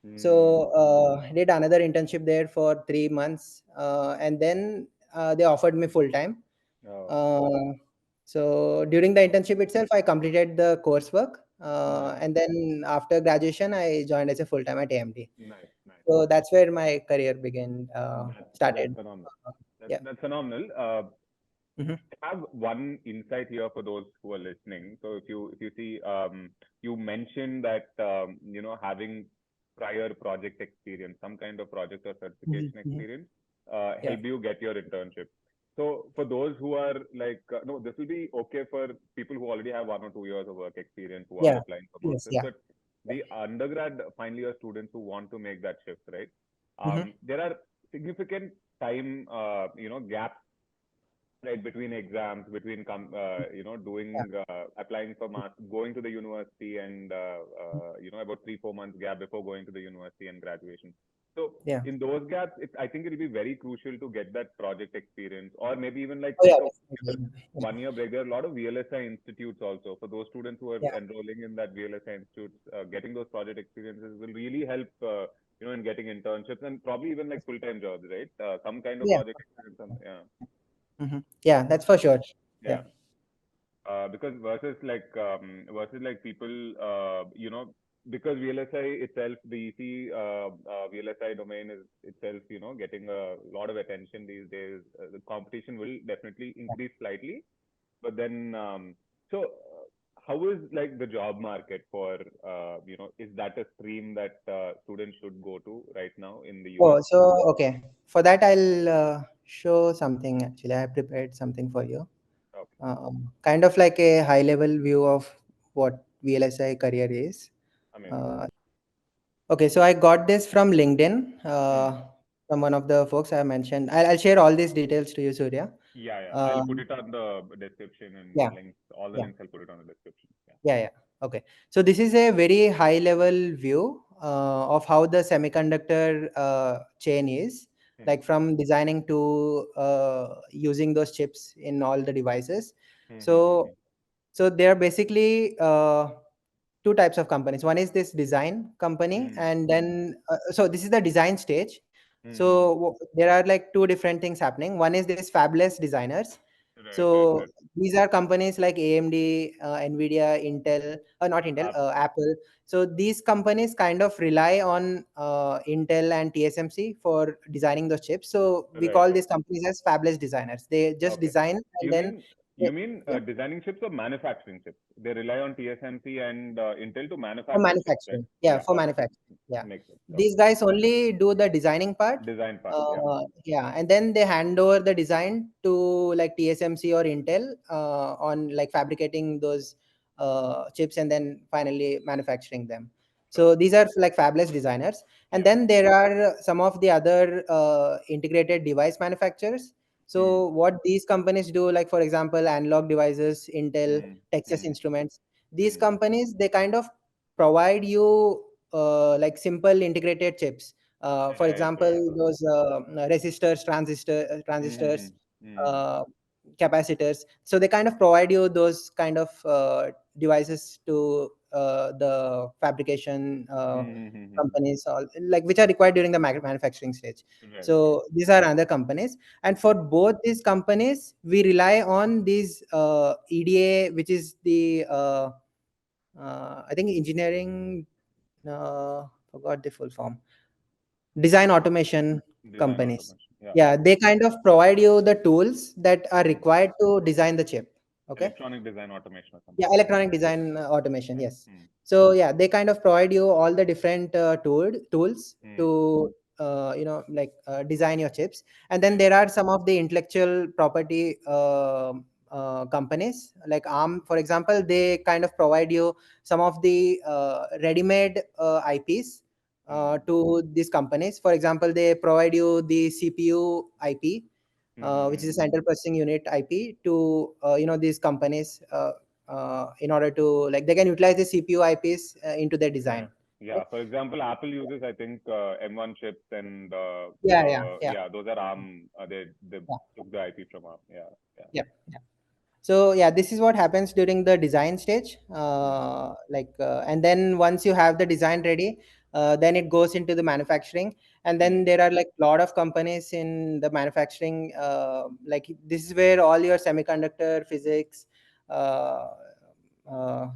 [SPEAKER 1] mm.
[SPEAKER 2] So I did another internship there for 3 months, and then they offered me full time.
[SPEAKER 1] Oh,
[SPEAKER 2] Uh, so during the internship itself, I completed the coursework,
[SPEAKER 1] nice.
[SPEAKER 2] and then after graduation, I joined as a full time at AMD.
[SPEAKER 1] Nice, nice.
[SPEAKER 2] So that's where my career began,
[SPEAKER 1] That's
[SPEAKER 2] started.
[SPEAKER 1] phenomenal.
[SPEAKER 2] Yeah.
[SPEAKER 1] That's phenomenal.
[SPEAKER 2] Hmm.
[SPEAKER 1] I have one insight here for those who are listening. So if you see, you mentioned that having prior project experience, some kind of project or
[SPEAKER 2] Hmm.
[SPEAKER 1] certification
[SPEAKER 2] Hmm.
[SPEAKER 1] experience,
[SPEAKER 2] Yeah.
[SPEAKER 1] help you get your internship. So for those who are like, no, this will be okay for people who already have 1 or 2 years of work experience who are
[SPEAKER 2] Yeah.
[SPEAKER 1] applying for
[SPEAKER 2] Yes.
[SPEAKER 1] courses,
[SPEAKER 2] Yeah.
[SPEAKER 1] but the undergrad final year students who want to make that shift, right?
[SPEAKER 2] Hmm.
[SPEAKER 1] There are significant time, gaps, right, between exams, between
[SPEAKER 2] Yeah.
[SPEAKER 1] doing applying for going to the university, and about 3 4 months gap before going to the university and graduation. So
[SPEAKER 2] Yeah.
[SPEAKER 1] in those gaps, I think it'll be very crucial to get that project experience, or maybe even like
[SPEAKER 2] Oh yeah.
[SPEAKER 1] take a
[SPEAKER 2] Definitely. Yeah.
[SPEAKER 1] 1 year break. There are a lot of VLSI institutes also for those students who are
[SPEAKER 2] Yeah.
[SPEAKER 1] enrolling in that VLSI institutes. Getting those project experiences will really help. In getting internships and probably even like full-time jobs, right? Some kind of
[SPEAKER 2] Yeah.
[SPEAKER 1] project experience. Yeah.
[SPEAKER 2] Yeah. That's for sure.
[SPEAKER 1] Yeah.
[SPEAKER 2] Yeah.
[SPEAKER 1] Because versus like people, because VLSI itself, the EC VLSI domain is itself, getting a lot of attention these days. The competition will definitely increase slightly, but then, how is like the job market for, is that a stream that students should go to right now in the US?
[SPEAKER 2] Oh, so okay. For that, I'll show something. Actually, I have prepared something for you.
[SPEAKER 1] Okay,
[SPEAKER 2] Kind of like a high level view of what VLSI career is.
[SPEAKER 1] amazing.
[SPEAKER 2] Uh, okay, so I got this from LinkedIn,
[SPEAKER 1] Hmm.
[SPEAKER 2] from one of the folks I mentioned. I'll share all these details to you, Surya.
[SPEAKER 1] Yeah, yeah. I'll put
[SPEAKER 2] Um,
[SPEAKER 1] it on the description and
[SPEAKER 2] yeah,
[SPEAKER 1] links. All the
[SPEAKER 2] yeah.
[SPEAKER 1] links I'll put it on the description. Yeah.
[SPEAKER 2] Yeah, yeah. Okay. So this is a very high level view of how the semiconductor chain is,
[SPEAKER 1] Hmm.
[SPEAKER 2] like from designing to using those chips in all the devices.
[SPEAKER 1] Hmm. Hmm. Hmm.
[SPEAKER 2] So, so there are basically two types of companies. One is this design company,
[SPEAKER 1] Hmm.
[SPEAKER 2] and
[SPEAKER 1] Hmm.
[SPEAKER 2] then so this is the design stage.
[SPEAKER 1] Hmm. Hmm.
[SPEAKER 2] So there are like two different things happening. One is this fabless designers.
[SPEAKER 1] Right, right,
[SPEAKER 2] So
[SPEAKER 1] right.
[SPEAKER 2] these are companies like AMD, NVIDIA, Intel, not Intel, Apple. So these companies kind of rely on Intel and TSMC for designing those chips. So we
[SPEAKER 1] Right,
[SPEAKER 2] call
[SPEAKER 1] right.
[SPEAKER 2] these companies as fabless designers. They just
[SPEAKER 1] Okay.
[SPEAKER 2] design and
[SPEAKER 1] You
[SPEAKER 2] then,
[SPEAKER 1] mean
[SPEAKER 2] they,
[SPEAKER 1] you mean
[SPEAKER 2] yeah,
[SPEAKER 1] designing chips or manufacturing chips? They rely on TSMC and Intel to
[SPEAKER 2] for
[SPEAKER 1] manufacture chips, right?
[SPEAKER 2] manufacturing. Yeah,
[SPEAKER 1] Yeah.
[SPEAKER 2] for
[SPEAKER 1] Okay.
[SPEAKER 2] manufacturing. Yeah,
[SPEAKER 1] Makes sense. Okay.
[SPEAKER 2] these guys only do the designing part.
[SPEAKER 1] Design part. Yeah.
[SPEAKER 2] Yeah, and then they hand over the design to like TSMC or Intel on like fabricating those chips and then finally manufacturing them. So
[SPEAKER 1] Okay.
[SPEAKER 2] these are like fabless designers, and
[SPEAKER 1] Yeah.
[SPEAKER 2] then there are some of the other integrated device manufacturers.
[SPEAKER 1] Hmm.
[SPEAKER 2] So what these companies do, like for example, Analog Devices, Intel,
[SPEAKER 1] Hmm.
[SPEAKER 2] Texas
[SPEAKER 1] Hmm.
[SPEAKER 2] Instruments, these
[SPEAKER 1] Hmm.
[SPEAKER 2] companies they kind of provide you like simple integrated chips. For
[SPEAKER 1] Right,
[SPEAKER 2] example,
[SPEAKER 1] right.
[SPEAKER 2] those resistors,
[SPEAKER 1] Hmm.
[SPEAKER 2] transistors,
[SPEAKER 1] Hmm.
[SPEAKER 2] uh, capacitors. So they kind of provide you those kind of devices to the fabrication
[SPEAKER 1] Mm-hmm.
[SPEAKER 2] companies, all like which are required during the manufacturing stage.
[SPEAKER 1] Right, right.
[SPEAKER 2] So these are other companies, and for
[SPEAKER 1] Mm.
[SPEAKER 2] both these companies we rely on these EDA, which is the I think engineering, forgot the full form, design automation
[SPEAKER 1] Design
[SPEAKER 2] companies.
[SPEAKER 1] automation. Yeah,
[SPEAKER 2] Yeah,
[SPEAKER 1] yeah.
[SPEAKER 2] they kind of provide you the tools that are
[SPEAKER 1] Mm.
[SPEAKER 2] required to design the chip. Okay.
[SPEAKER 1] Electronic design automation or
[SPEAKER 2] Yeah,
[SPEAKER 1] something. Yeah.
[SPEAKER 2] electronic design automation,
[SPEAKER 1] Mm.
[SPEAKER 2] yes.
[SPEAKER 1] Mm.
[SPEAKER 2] So yeah, they kind of provide you all the different tools
[SPEAKER 1] Mm.
[SPEAKER 2] to like design your chips. And then
[SPEAKER 1] Right.
[SPEAKER 2] there are some of the intellectual property companies like ARM, for example. They kind of provide you some of the ready-made IPs
[SPEAKER 1] Mm.
[SPEAKER 2] to these companies. For example, they provide you the CPU IP, which is a
[SPEAKER 1] Mm-hmm.
[SPEAKER 2] central processing unit IP, to these companies, in order to, like, they can utilize the CPU IPs into their
[SPEAKER 1] Yeah.
[SPEAKER 2] design.
[SPEAKER 1] Yeah.
[SPEAKER 2] Right?
[SPEAKER 1] For example, Apple uses, I think, M1 chips and
[SPEAKER 2] Yeah, yeah, yeah,
[SPEAKER 1] yeah, those are ARM. They
[SPEAKER 2] yeah,
[SPEAKER 1] took the IP from ARM. Yeah. Yeah.
[SPEAKER 2] yeah, yeah. So yeah, this is what happens during the design stage.
[SPEAKER 1] Mm.
[SPEAKER 2] And then once you have the design ready, then it goes into the manufacturing. And then
[SPEAKER 1] Mm.
[SPEAKER 2] there are like a lot of companies in the manufacturing. Like this is where all your semiconductor physics, uh,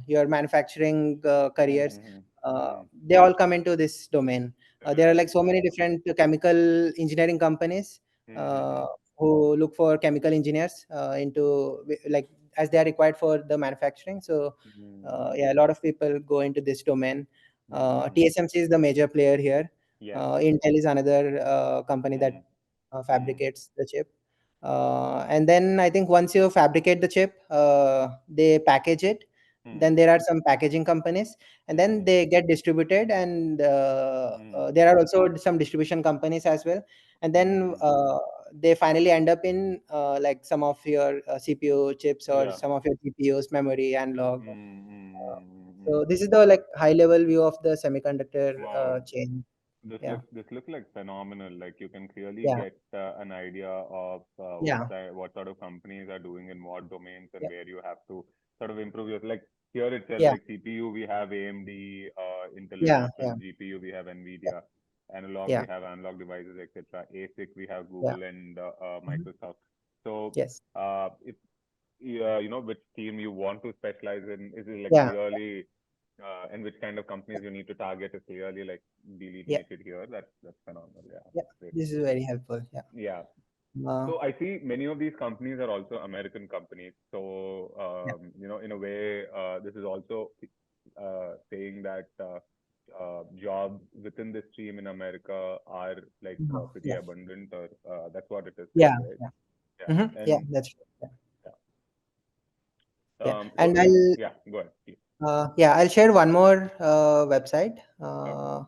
[SPEAKER 2] your manufacturing careers,
[SPEAKER 1] Mm-hmm. Mm-hmm.
[SPEAKER 2] they all come into this domain. There are
[SPEAKER 1] Right.
[SPEAKER 2] like so many
[SPEAKER 1] Right.
[SPEAKER 2] different chemical engineering companies
[SPEAKER 1] Mm-hmm.
[SPEAKER 2] uh, who look for chemical engineers into like, as they are required for the manufacturing. So
[SPEAKER 1] Mm-hmm.
[SPEAKER 2] yeah, a lot of people go into this domain.
[SPEAKER 1] Mm-hmm.
[SPEAKER 2] TSMC is the major player here.
[SPEAKER 1] Yes.
[SPEAKER 2] Intel is another company that
[SPEAKER 1] Mm. Mm.
[SPEAKER 2] fabricates the chip. And then I think once you fabricate the chip, they package it.
[SPEAKER 1] Mm.
[SPEAKER 2] Then there are some packaging companies, and then
[SPEAKER 1] Mm-hmm.
[SPEAKER 2] they get distributed, and
[SPEAKER 1] Mm.
[SPEAKER 2] there are also some distribution companies as well. And then
[SPEAKER 1] Mm-hmm.
[SPEAKER 2] they finally end up in like some of your CPU chips or
[SPEAKER 1] Yeah.
[SPEAKER 2] some of your GPUs, memory, analog.
[SPEAKER 1] Mm-hmm.
[SPEAKER 2] So this is the like high level view of the semiconductor
[SPEAKER 1] Wow.
[SPEAKER 2] chain. Yeah,
[SPEAKER 1] This looks like phenomenal. Like you can clearly
[SPEAKER 2] yeah,
[SPEAKER 1] get an idea of
[SPEAKER 2] yeah,
[SPEAKER 1] what sort of companies are doing in what domains and
[SPEAKER 2] yeah,
[SPEAKER 1] where you have to sort of improve your, like here itself,
[SPEAKER 2] yeah,
[SPEAKER 1] like CPU we have AMD, Intel
[SPEAKER 2] yeah,
[SPEAKER 1] Edison,
[SPEAKER 2] yeah,
[SPEAKER 1] GPU we have
[SPEAKER 2] yeah,
[SPEAKER 1] NVIDIA, analog we
[SPEAKER 2] yeah,
[SPEAKER 1] have analog devices, etc. ASIC we have
[SPEAKER 2] yeah.
[SPEAKER 1] Google and
[SPEAKER 2] Mhm.
[SPEAKER 1] Microsoft. So
[SPEAKER 2] Yes.
[SPEAKER 1] if which team you want to specialize in, is it like
[SPEAKER 2] Yeah,
[SPEAKER 1] clearly and which kind of companies you need to target is clearly like
[SPEAKER 2] yeah,
[SPEAKER 1] delineated here. That's phenomenal. Yeah,
[SPEAKER 2] yeah.
[SPEAKER 1] great.
[SPEAKER 2] This is very helpful. Yeah.
[SPEAKER 1] Yeah.
[SPEAKER 2] Uh,
[SPEAKER 1] So I see many of these companies are also American companies. So
[SPEAKER 2] yeah.
[SPEAKER 1] in a way, this is also saying that jobs within this stream in America are like pretty
[SPEAKER 2] Yeah.
[SPEAKER 1] abundant, or that's what it is
[SPEAKER 2] Yeah.
[SPEAKER 1] saying, right?
[SPEAKER 2] Yeah.
[SPEAKER 1] Yeah.
[SPEAKER 2] Yeah.
[SPEAKER 1] And
[SPEAKER 2] That's true. Yeah.
[SPEAKER 1] yeah.
[SPEAKER 2] Yeah.
[SPEAKER 1] So
[SPEAKER 2] And I'll
[SPEAKER 1] yeah, go ahead, please.
[SPEAKER 2] yeah, I'll share one more website.
[SPEAKER 1] Okay.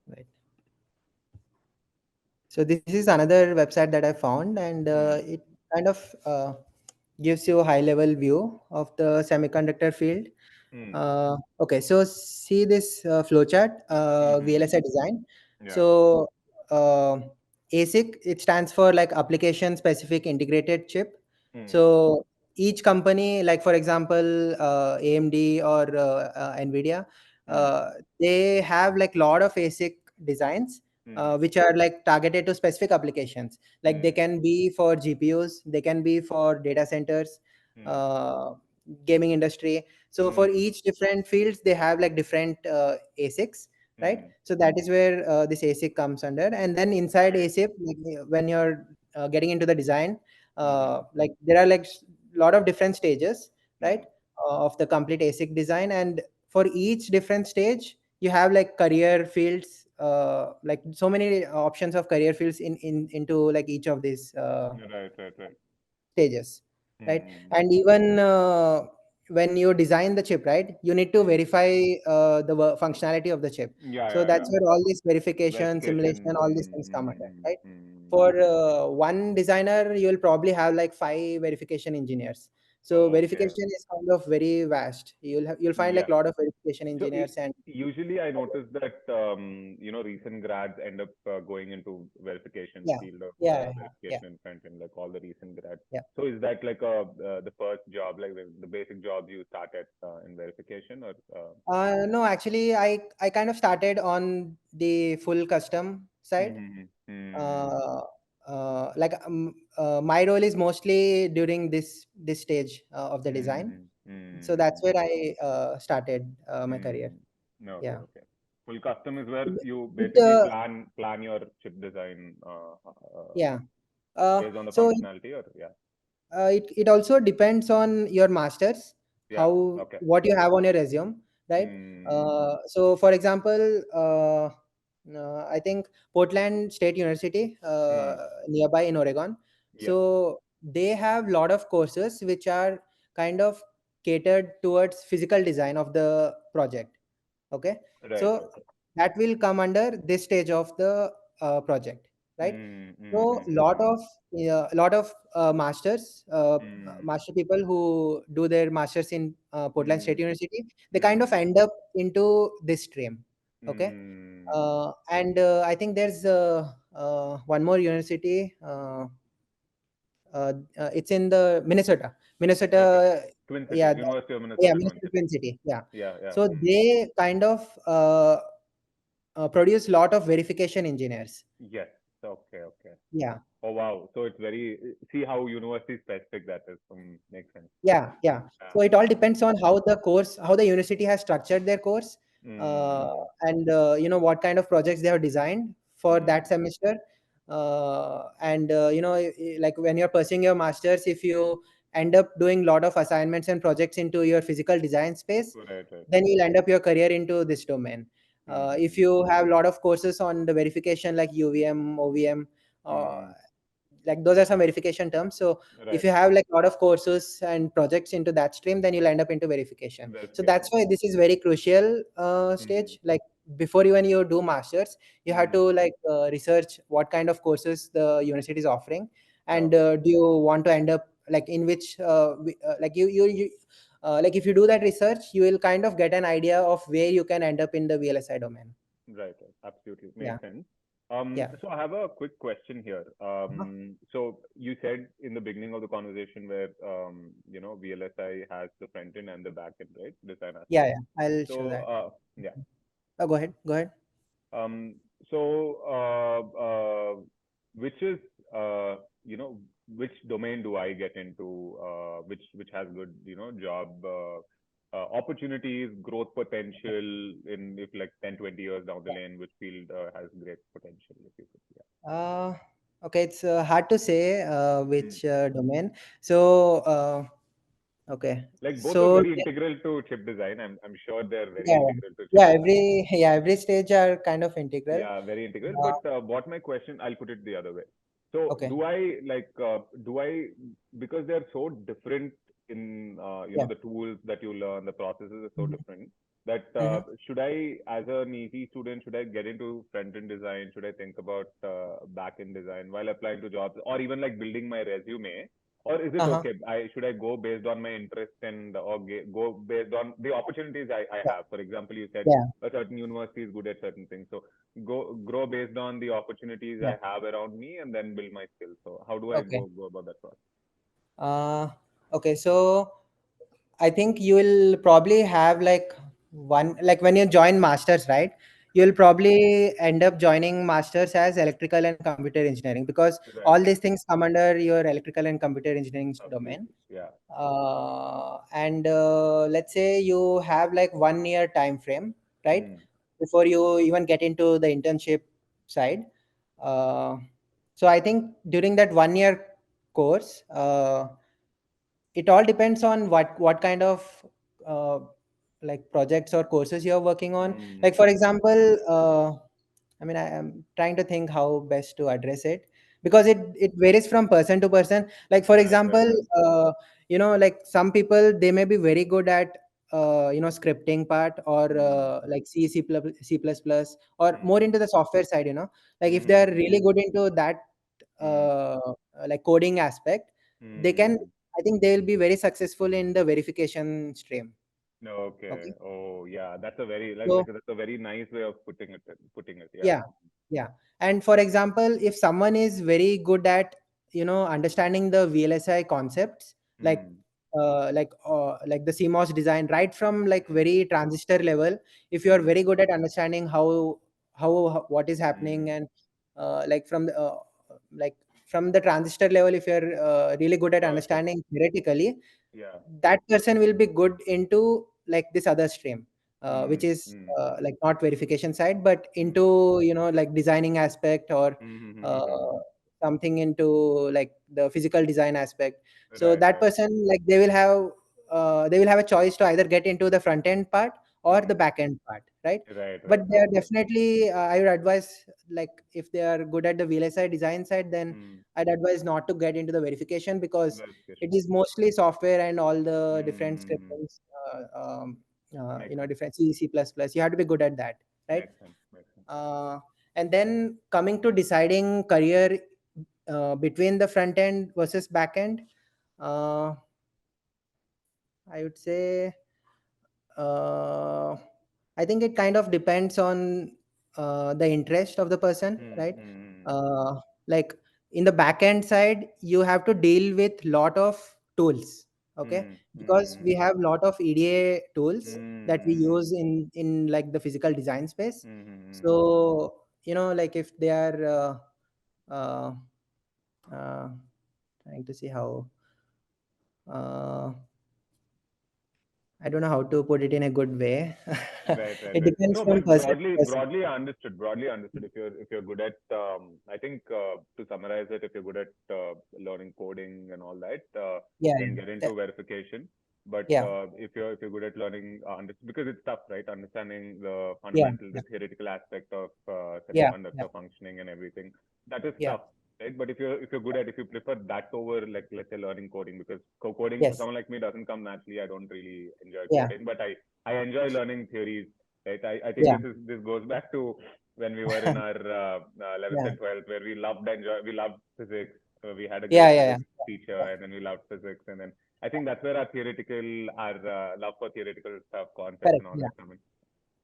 [SPEAKER 2] Right. So this is another website that I found, and
[SPEAKER 1] Hmm.
[SPEAKER 2] it kind of gives you a high level view of the semiconductor field.
[SPEAKER 1] Hmm.
[SPEAKER 2] Okay, so see this flowchart,
[SPEAKER 1] Hmm.
[SPEAKER 2] VLSI design.
[SPEAKER 1] Yeah.
[SPEAKER 2] So uh, ASIC, it stands for like application specific integrated chip.
[SPEAKER 1] Hmm.
[SPEAKER 2] So each company, like for example, AMD or NVIDIA,
[SPEAKER 1] Hmm.
[SPEAKER 2] uh, they have like lot of ASIC designs,
[SPEAKER 1] Hmm.
[SPEAKER 2] which are like targeted to specific applications. Like they
[SPEAKER 1] Hmm.
[SPEAKER 2] can be for GPUs, they can be for data centers,
[SPEAKER 1] Hmm.
[SPEAKER 2] uh, gaming industry. So for
[SPEAKER 1] Hmm.
[SPEAKER 2] each different fields, they have like different ASICs, right?
[SPEAKER 1] Hmm.
[SPEAKER 2] So that is where this ASIC comes under. And then inside
[SPEAKER 1] Right.
[SPEAKER 2] ASIC, like, when you're getting into the design,
[SPEAKER 1] Hmm.
[SPEAKER 2] like there are like lot of different stages,
[SPEAKER 1] Hmm.
[SPEAKER 2] right, of the complete ASIC design. And for each different stage, you have like career fields, like so many options of career fields in into like each of these
[SPEAKER 1] Right. Right. Right.
[SPEAKER 2] stages, right?
[SPEAKER 1] Hmm.
[SPEAKER 2] And even when you design the chip, right, you need to
[SPEAKER 1] Hmm.
[SPEAKER 2] verify the functionality of the chip.
[SPEAKER 1] Yeah.
[SPEAKER 2] So
[SPEAKER 1] Yeah.
[SPEAKER 2] that's
[SPEAKER 1] Yeah.
[SPEAKER 2] where all these verification, simulation,
[SPEAKER 1] Verification.
[SPEAKER 2] all these things come under, right?
[SPEAKER 1] Hmm.
[SPEAKER 2] For one designer, you will probably have like 5 verification engineers. So
[SPEAKER 1] Okay.
[SPEAKER 2] verification is kind of very vast. You'll find like
[SPEAKER 1] Yeah.
[SPEAKER 2] a lot of verification
[SPEAKER 1] So
[SPEAKER 2] engineers and
[SPEAKER 1] usually I notice that recent grads end up going into verification
[SPEAKER 2] yeah,
[SPEAKER 1] field of
[SPEAKER 2] yeah, yeah,
[SPEAKER 1] verification and front end, like all the recent grads.
[SPEAKER 2] yeah.
[SPEAKER 1] So is that like the first job, like the basic job you start at in verification, or
[SPEAKER 2] No, actually, I kind of started on the full custom side.
[SPEAKER 1] mm-hmm, mm-hmm,
[SPEAKER 2] Uh, my role is mostly during this stage of the design.
[SPEAKER 1] mm-hmm,
[SPEAKER 2] So that's
[SPEAKER 1] mm-hmm,
[SPEAKER 2] where I started my career.
[SPEAKER 1] mm-hmm. Okay,
[SPEAKER 2] Yeah.
[SPEAKER 1] okay. Full custom is where you
[SPEAKER 2] It,
[SPEAKER 1] basically plan your chip design
[SPEAKER 2] yeah. Uh,
[SPEAKER 1] based on the
[SPEAKER 2] so
[SPEAKER 1] functionality, or yeah,
[SPEAKER 2] it also depends on your masters,
[SPEAKER 1] yeah,
[SPEAKER 2] how
[SPEAKER 1] okay.
[SPEAKER 2] what you have on your resume, right?
[SPEAKER 1] Mm,
[SPEAKER 2] So for example, I think Portland State University,
[SPEAKER 1] mm,
[SPEAKER 2] nearby in Oregon,
[SPEAKER 1] yeah,
[SPEAKER 2] so they have a lot of courses which are kind of catered towards physical design of the project. Okay,
[SPEAKER 1] right,
[SPEAKER 2] so
[SPEAKER 1] okay.
[SPEAKER 2] that will come under this stage of the project, right?
[SPEAKER 1] Mm, mm,
[SPEAKER 2] So
[SPEAKER 1] mm, mm,
[SPEAKER 2] lot of masters,
[SPEAKER 1] mm,
[SPEAKER 2] master people who do their masters in Portland State
[SPEAKER 1] mm,
[SPEAKER 2] University, they kind of
[SPEAKER 1] mm,
[SPEAKER 2] end up into this stream. Okay,
[SPEAKER 1] mm.
[SPEAKER 2] and I think there's one more university. It's in the
[SPEAKER 1] Okay.
[SPEAKER 2] Minnesota.
[SPEAKER 1] Twin
[SPEAKER 2] Yeah,
[SPEAKER 1] Cities, University of
[SPEAKER 2] yeah,
[SPEAKER 1] Minnesota, Twin
[SPEAKER 2] Minnesota
[SPEAKER 1] Cities.
[SPEAKER 2] Twin City. Yeah,
[SPEAKER 1] Yeah, yeah.
[SPEAKER 2] so they kind of produce lot of verification engineers.
[SPEAKER 1] Yes. Okay, okay.
[SPEAKER 2] Yeah.
[SPEAKER 1] Oh, wow. So it's very, see how university specific that is. Makes sense.
[SPEAKER 2] Yeah, yeah.
[SPEAKER 1] Yeah.
[SPEAKER 2] So it all depends on how the university has structured their course,
[SPEAKER 1] Mm,
[SPEAKER 2] and what kind of projects they have designed for that
[SPEAKER 1] mm.
[SPEAKER 2] semester. And like when you're pursuing your masters, if you end up doing a lot of assignments and projects into your physical design space,
[SPEAKER 1] Right, right.
[SPEAKER 2] then you'll end up your career into this domain. If
[SPEAKER 1] Mm,
[SPEAKER 2] you have a lot of courses on the verification like UVM, OVM, uh,
[SPEAKER 1] mm.
[SPEAKER 2] like those are some verification terms. So if
[SPEAKER 1] Right.
[SPEAKER 2] you have like a lot of courses and projects into that stream, then you'll end up into verification. So that's
[SPEAKER 1] Verification.
[SPEAKER 2] why this is very crucial
[SPEAKER 1] Mm,
[SPEAKER 2] stage. Like before even you do masters, you have to
[SPEAKER 1] mm.
[SPEAKER 2] like research what kind of courses the university is offering, and
[SPEAKER 1] Okay.
[SPEAKER 2] do you want to end up like in which like you like if you do that research, you will kind of get an idea of where you can end up in the VLSI domain.
[SPEAKER 1] Right, right. Absolutely.
[SPEAKER 2] Yeah,
[SPEAKER 1] Makes sense.
[SPEAKER 2] yeah.
[SPEAKER 1] So I have a quick question here.
[SPEAKER 2] Uh-huh.
[SPEAKER 1] So you said in the beginning of the conversation where, VLSI has the front end and the back end, right? Design
[SPEAKER 2] Yeah,
[SPEAKER 1] aspect.
[SPEAKER 2] yeah, I'll show
[SPEAKER 1] So,
[SPEAKER 2] that.
[SPEAKER 1] yeah.
[SPEAKER 2] Go ahead, go ahead.
[SPEAKER 1] Um, so, which is, uh, you know, which domain do I get into, which has good, job opportunities, growth potential in if like 10, 20 years down the lane, which field has great potential, if you could, yeah.
[SPEAKER 2] Uh, okay, it's hard to say
[SPEAKER 1] Mm.
[SPEAKER 2] which domain. So, okay,
[SPEAKER 1] Like both are
[SPEAKER 2] so
[SPEAKER 1] very integral to chip design. I'm sure they're very
[SPEAKER 2] yeah,
[SPEAKER 1] integral to chip
[SPEAKER 2] yeah,
[SPEAKER 1] design.
[SPEAKER 2] every stage are kind of integral.
[SPEAKER 1] Yeah, very integral.
[SPEAKER 2] Uh,
[SPEAKER 1] But what my question, I'll put it the other way. So
[SPEAKER 2] okay,
[SPEAKER 1] do I, because they're so different in,
[SPEAKER 2] yeah,
[SPEAKER 1] the tools that you learn, the processes are so
[SPEAKER 2] hmm,
[SPEAKER 1] different that
[SPEAKER 2] hmm,
[SPEAKER 1] should I, as an easy student, should I get into front-end design? Should I think about back-end design while applying to jobs, or even like building my resume? Or is it
[SPEAKER 2] uh-huh,
[SPEAKER 1] okay? Should I go based on my interest and or go based on the opportunities I
[SPEAKER 2] yeah,
[SPEAKER 1] have? For example, you said
[SPEAKER 2] yeah,
[SPEAKER 1] a certain university is good at certain things. So grow based on the opportunities
[SPEAKER 2] yeah,
[SPEAKER 1] I have around me and then build my skills. So how do I
[SPEAKER 2] okay.
[SPEAKER 1] go about that process?
[SPEAKER 2] Uh, okay, so I think you will probably have like like when you join masters, right? You'll probably end up joining masters as electrical and computer engineering because all
[SPEAKER 1] Right.
[SPEAKER 2] these things come under your electrical and computer engineering domain.
[SPEAKER 1] Absolutely. Yeah.
[SPEAKER 2] And let's say you have like 1 year time frame, right,
[SPEAKER 1] Mm.
[SPEAKER 2] before you even get into the internship side. Uh, so I think during that 1 year course, it all depends on what kind of uh, like projects or courses you're working on. Like
[SPEAKER 1] Mm.
[SPEAKER 2] for example, I mean, I am trying to think how best to address it because it varies from person to person. Like for
[SPEAKER 1] Right. Right.
[SPEAKER 2] example, like some people they may be very good at scripting part or
[SPEAKER 1] Mm.
[SPEAKER 2] like C++, or more
[SPEAKER 1] Mm.
[SPEAKER 2] into the software side. Like if they are
[SPEAKER 1] Mm.
[SPEAKER 2] really good into that
[SPEAKER 1] Mm.
[SPEAKER 2] uh, like coding aspect, they can
[SPEAKER 1] Mm.
[SPEAKER 2] I think they will be very successful in the verification stream.
[SPEAKER 1] Okay.
[SPEAKER 2] Okay.
[SPEAKER 1] Oh, yeah. That's a very
[SPEAKER 2] So
[SPEAKER 1] that's a very nice way of putting it. Putting it. Yeah.
[SPEAKER 2] yeah, yeah. And for example, if someone is very good at, understanding the VLSI concepts, like
[SPEAKER 1] Hmm.
[SPEAKER 2] like the CMOS design, right from like
[SPEAKER 1] Hmm.
[SPEAKER 2] very transistor level. If you are
[SPEAKER 1] Hmm.
[SPEAKER 2] very good at understanding what is happening,
[SPEAKER 1] Hmm.
[SPEAKER 2] and like like from the transistor level, if you're really good at
[SPEAKER 1] Sure. Sure.
[SPEAKER 2] understanding theoretically,
[SPEAKER 1] Yeah.
[SPEAKER 2] that person will be good into like this other stream, which
[SPEAKER 1] Hmm.
[SPEAKER 2] is
[SPEAKER 1] Hmm.
[SPEAKER 2] like not verification side, but
[SPEAKER 1] Hmm.
[SPEAKER 2] into, like designing aspect, or
[SPEAKER 1] Hmm. Hmm. Hmm. Hmm.
[SPEAKER 2] uh, something into like the physical design aspect. So
[SPEAKER 1] Right.
[SPEAKER 2] that
[SPEAKER 1] Right.
[SPEAKER 2] person, like they will have a choice to either get into the front end part or the
[SPEAKER 1] Hmm.
[SPEAKER 2] back end part, right?
[SPEAKER 1] Right.
[SPEAKER 2] But
[SPEAKER 1] Right.
[SPEAKER 2] they are
[SPEAKER 1] Right.
[SPEAKER 2] definitely, I would advise, like if they are good at the VLSI design side, then
[SPEAKER 1] Hmm.
[SPEAKER 2] I'd advise not to get into the verification, because it
[SPEAKER 1] Verification.
[SPEAKER 2] is mostly software and all the different
[SPEAKER 1] Hmm.
[SPEAKER 2] scriptings,
[SPEAKER 1] Makes sense.
[SPEAKER 2] different C, C++. You have to be good at that, right?
[SPEAKER 1] Makes sense. Makes sense.
[SPEAKER 2] Uh, and then coming to deciding career between the front end versus back end, uh, I would say, uh, I think it kind of depends on the interest of the person,
[SPEAKER 1] Hmm.
[SPEAKER 2] right?
[SPEAKER 1] Hmm.
[SPEAKER 2] Like in the backend side, you have to deal with lot of tools, okay?
[SPEAKER 1] Hmm.
[SPEAKER 2] Because we
[SPEAKER 1] Hmm.
[SPEAKER 2] have lot of EDA tools that we
[SPEAKER 1] Hmm.
[SPEAKER 2] use in like the physical design space.
[SPEAKER 1] Hmm. Hmm.
[SPEAKER 2] So like if they are uh, uh, trying to see how. Uh, I don't know how to put it in a good way.
[SPEAKER 1] Right, right,
[SPEAKER 2] It
[SPEAKER 1] right.
[SPEAKER 2] depends
[SPEAKER 1] No,
[SPEAKER 2] from
[SPEAKER 1] but
[SPEAKER 2] person to person.
[SPEAKER 1] broadly understood. Broadly understood. If you're good at, I think to summarize it, if you're good at learning coding and all that,
[SPEAKER 2] Yeah,
[SPEAKER 1] then
[SPEAKER 2] yeah,
[SPEAKER 1] get into verification. But
[SPEAKER 2] yeah,
[SPEAKER 1] if you're good at learning, because it's tough, right? Understanding the
[SPEAKER 2] yeah,
[SPEAKER 1] fundamental, the
[SPEAKER 2] yeah,
[SPEAKER 1] theoretical aspect of
[SPEAKER 2] yeah, yeah,
[SPEAKER 1] semiconductor functioning and everything, that is
[SPEAKER 2] yeah.
[SPEAKER 1] tough, right? But if you're good at, if you prefer that over, like, let's say, learning coding, because coding for
[SPEAKER 2] Yes,
[SPEAKER 1] someone like me doesn't come naturally. I don't really enjoy
[SPEAKER 2] yeah,
[SPEAKER 1] coding, but I enjoy learning theories, right? I think
[SPEAKER 2] yeah,
[SPEAKER 1] this goes back to when we were in our 11th
[SPEAKER 2] yeah,
[SPEAKER 1] and 12th, where we loved physics. So we had a
[SPEAKER 2] yeah,
[SPEAKER 1] great
[SPEAKER 2] yeah,
[SPEAKER 1] physics teacher,
[SPEAKER 2] yeah.
[SPEAKER 1] and then we loved physics, and then I think that's where our love for theoretical stuff, concepts,
[SPEAKER 2] Correct.
[SPEAKER 1] and all
[SPEAKER 2] Yeah,
[SPEAKER 1] that come in.